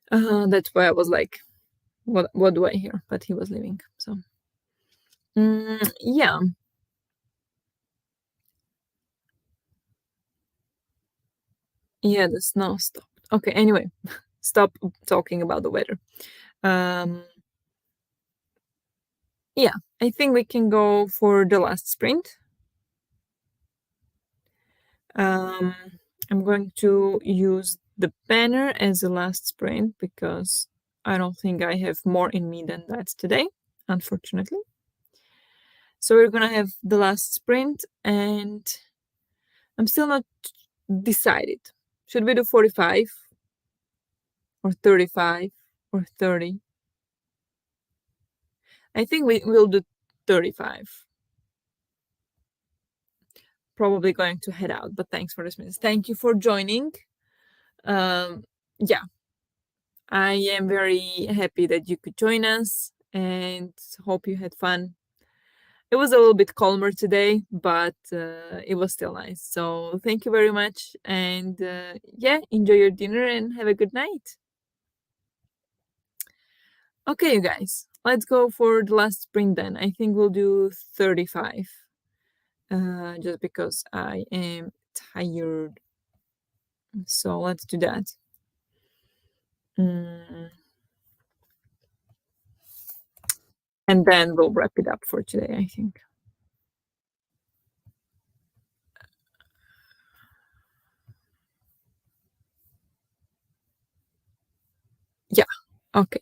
that's why I was like, what do I hear? But he was leaving. So yeah. Yeah, the snow stopped. Okay, anyway, stop talking about the weather. Um, yeah, I think we can go for the last sprint. Um, I'm going to use the banner as the last sprint because I don't think I have more in me than that today, unfortunately. So we're gonna have the last sprint, and I'm still not decided. Should we do 45 or 35 or 30? I think we will do 35. Probably going to head out, but thanks for this minutes. Thank you for joining. Yeah, I am very happy that you could join us and hope you had fun. It was a little bit calmer today, but it was still nice. So thank you very much. And yeah, enjoy your dinner and have a good night. Okay, you guys, let's go for the last sprint then. I think we'll do 35 just because I am tired. So let's do that. Mm, and then we'll wrap it up for today, I think. Yeah, okay.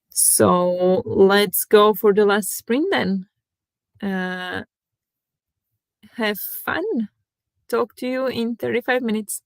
So let's go for the last sprint then. Uh, have fun. Talk to you in 35 minutes.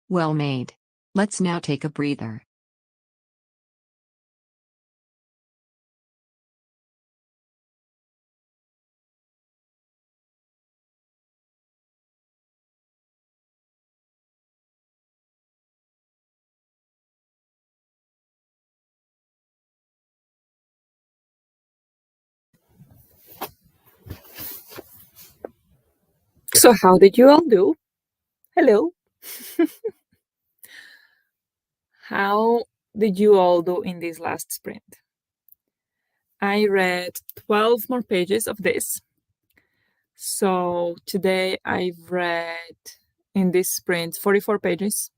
Well made. Let's now take a breather. So, how did you all do? Hello. How did you all do in this last sprint? I read 12 more pages of this. So, today I've read in this sprint 44 pages.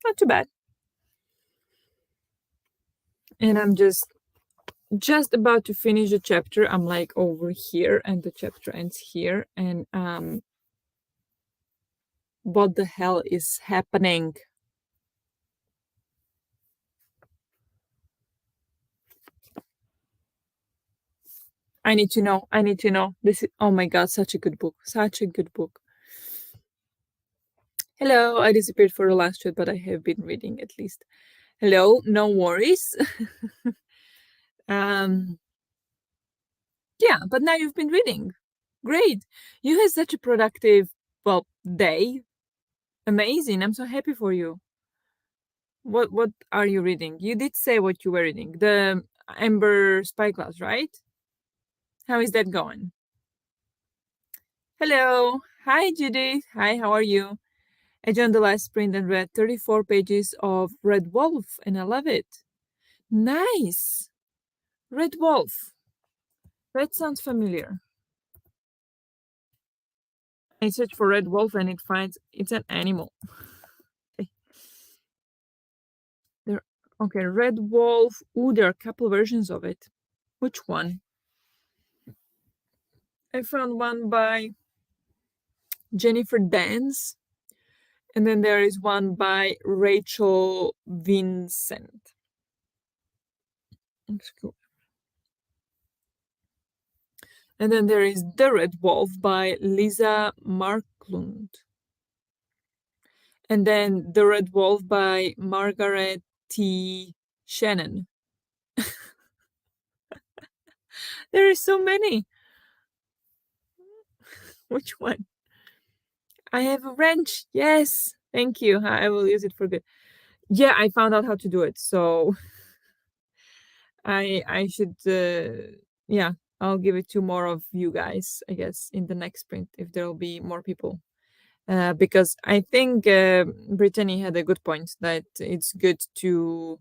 Not too bad. And I'm just about to finish the chapter. I'm like over here and the chapter ends here. And what the hell is happening? I need to know. I need to know. This is, oh my god, such a good book. Such a good book. Hello, I disappeared for the last chat, but I have been reading at least. Hello, no worries. um yeah, but now you've been reading. Great. You had such a productive, well, day. Amazing. I'm so happy for you. What are you reading? You did say what you were reading. The Amber Spyglass, right? How is that going? Hello. Hi, Judith. Hi, how are you? I joined the last sprint and read 34 pages of Red Wolf, and I love it. Nice. Red Wolf. That sounds familiar. I search for Red Wolf and it finds it's an animal. There, okay, Red Wolf. Ooh, there are a couple versions of it. Which one? I found one by Jennifer Dance, and then there is one by Rachel Vincent. That's cool. And then there is The Red Wolf by Lisa Marklund. And then The Red Wolf by Margaret T. Shannon. There are so many. Which one? I have a wrench. Yes. Thank you. I will use it for good. Yeah, I found out how to do it. So I should yeah, I'll give it to more of you guys, I guess, in the next sprint if there'll be more people. Because I think Brittany had a good point that it's good to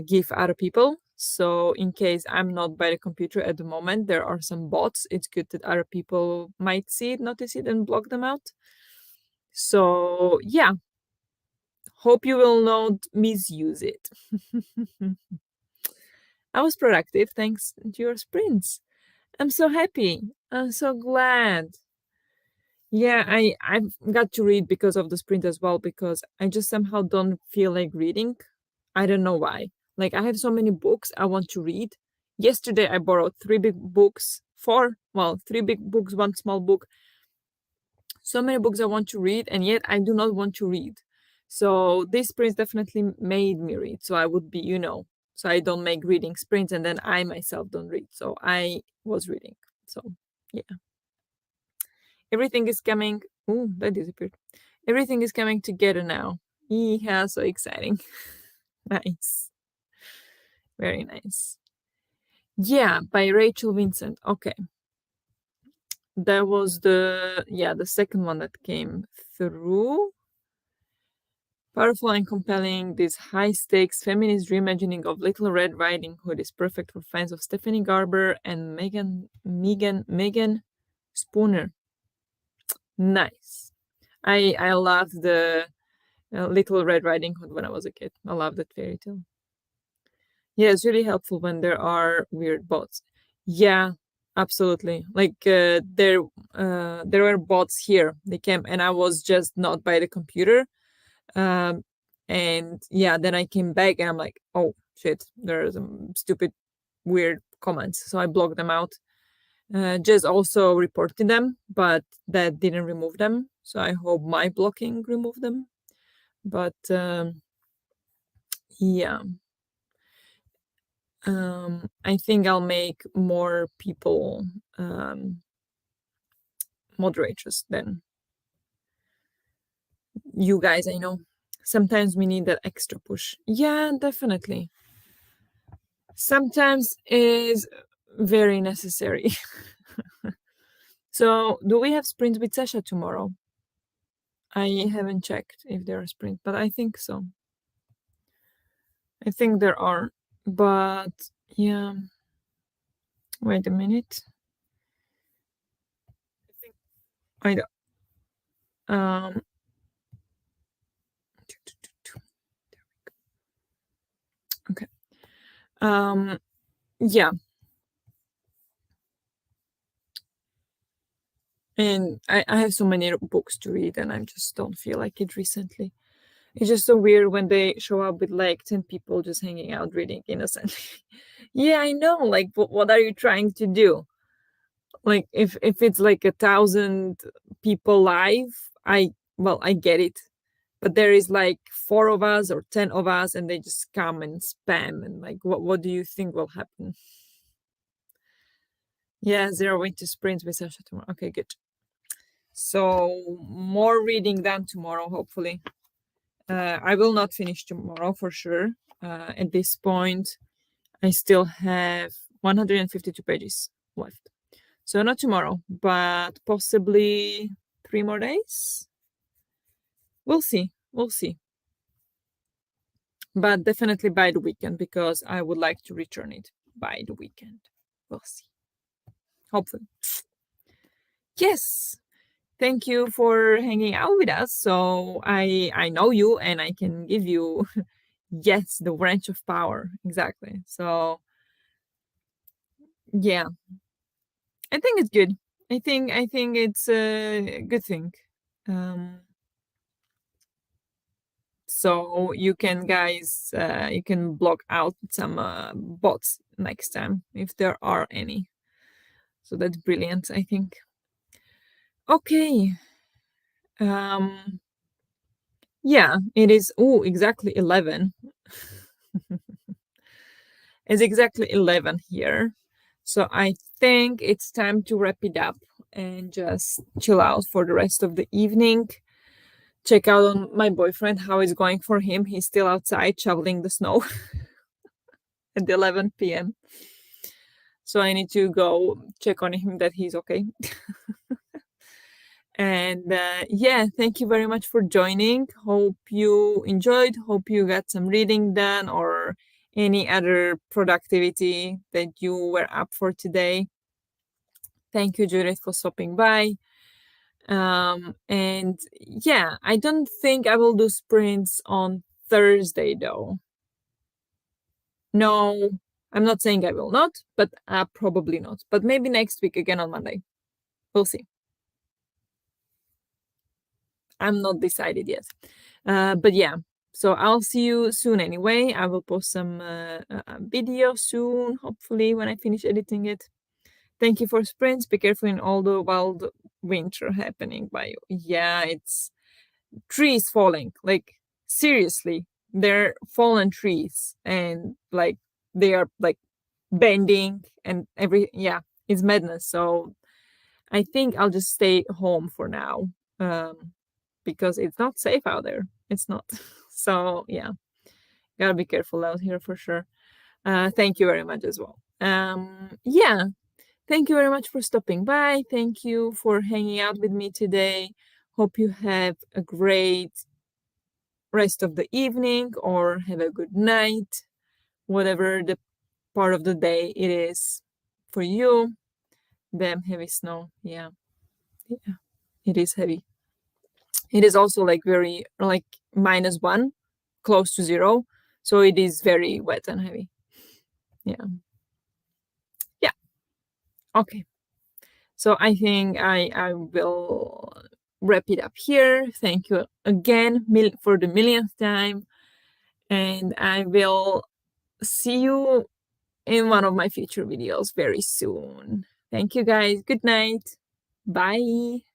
give other people. So in case I'm not by the computer at the moment, there are some bots. It's good that other people might see it, notice it, and block them out. So yeah, hope you will not misuse it. I was productive thanks to your sprints. I'm so happy. I'm so glad. Yeah, I've got to read because of the sprint as well, because I just somehow don't feel like reading. I don't know why. Like, I have so many books I want to read. Yesterday I borrowed three big books, three big books, one small book. So many books I want to read, and yet I do not want to read. So this sprint definitely made me read. So I would be, so I don't make reading sprints and then I myself don't read. So I was reading. So yeah. Everything is coming. Oh, that disappeared. Everything is coming together now. Yeah, so exciting. Nice. Very nice. Yeah, by Rachel Vincent. Okay. That was the second one that came through. Powerful and compelling, this high-stakes feminist reimagining of Little Red Riding Hood is perfect for fans of Stephanie Garber and Megan Spooner. Nice. I loved the Little Red Riding Hood when I was a kid. I love that fairy tale. Yeah, it's really helpful when there are weird bots. Yeah, absolutely. Like there were bots here. They came and I was just not by the computer. Um, and yeah, then I came back and I'm like, oh shit, there are some stupid, weird comments. So I blocked them out. Just also reported them, but that didn't remove them. So I hope my blocking removed them. But yeah, I think I'll make more people moderators than you guys. I know sometimes we need that extra push. Yeah, definitely. Sometimes is very necessary. So, do we have sprints with Sasha tomorrow? I haven't checked if there are sprints, but I think so. I think there are, but yeah. Wait a minute. I don't. Um. Okay. Yeah. And I have so many books to read, and I just don't feel like it recently. It's just so weird when they show up with like 10 people just hanging out reading innocently. Yeah, I know. Like, what are you trying to do? Like, if it's like 1,000 people live, I get it. But there is like 4 of us or 10 of us, and they just come and spam. And like, what do you think will happen? Yeah, zero winter sprints with Sasha tomorrow. Okay, good. So more reading than tomorrow, hopefully. I will not finish tomorrow for sure. At this point, I still have 152 pages left. So not tomorrow, but possibly 3 more days. We'll see. We'll see. But definitely by the weekend because I would like to return it by the weekend. We'll see. Hopefully. Yes. Thank you for hanging out with us. So I know you and I can give you yes, the wrench of power. Exactly. So yeah, I think it's good. I think it's a good thing. Um so you can guys you can block out some bots next time if there are any. So that's brilliant, I think. Okay. Um yeah, it is exactly 11. It's exactly 11 here. So I think it's time to wrap it up and just chill out for the rest of the evening. Check out on my boyfriend how it's going for him. He's still outside shoveling the snow at 11 p.m. So I need to go check on him that he's okay. And yeah, thank you very much for joining. Hope you enjoyed. Hope you got some reading done or any other productivity that you were up for today. Thank you, Judith, for stopping by. And yeah, I don't think I will do sprints on Thursday though. No, I'm not saying I will not, but probably not. But maybe next week again on Monday. We'll see. I'm not decided yet. But yeah, so I'll see you soon anyway. I will post some video soon, hopefully, when I finish editing it. Thank you for sprints. Be careful in all the wild winter happening by you. Yeah, it's trees falling. Like, seriously, they're fallen trees and like they are like bending and yeah, it's madness. So I think I'll just stay home for now. Because it's not safe out there. It's not. So yeah, gotta be careful out here for sure. Thank you very much as well. Yeah, thank you very much for stopping by. Thank you for hanging out with me today. Hope you have a great rest of the evening or have a good night, whatever the part of the day it is for you. Damn heavy snow. Yeah, yeah, it is heavy. It is also like very like -1, close to 0. So it is very wet and heavy. Yeah. Yeah. Okay. So I think I will wrap it up here. Thank you again for the millionth time. And I will see you in one of my future videos very soon. Thank you guys. Good night. Bye.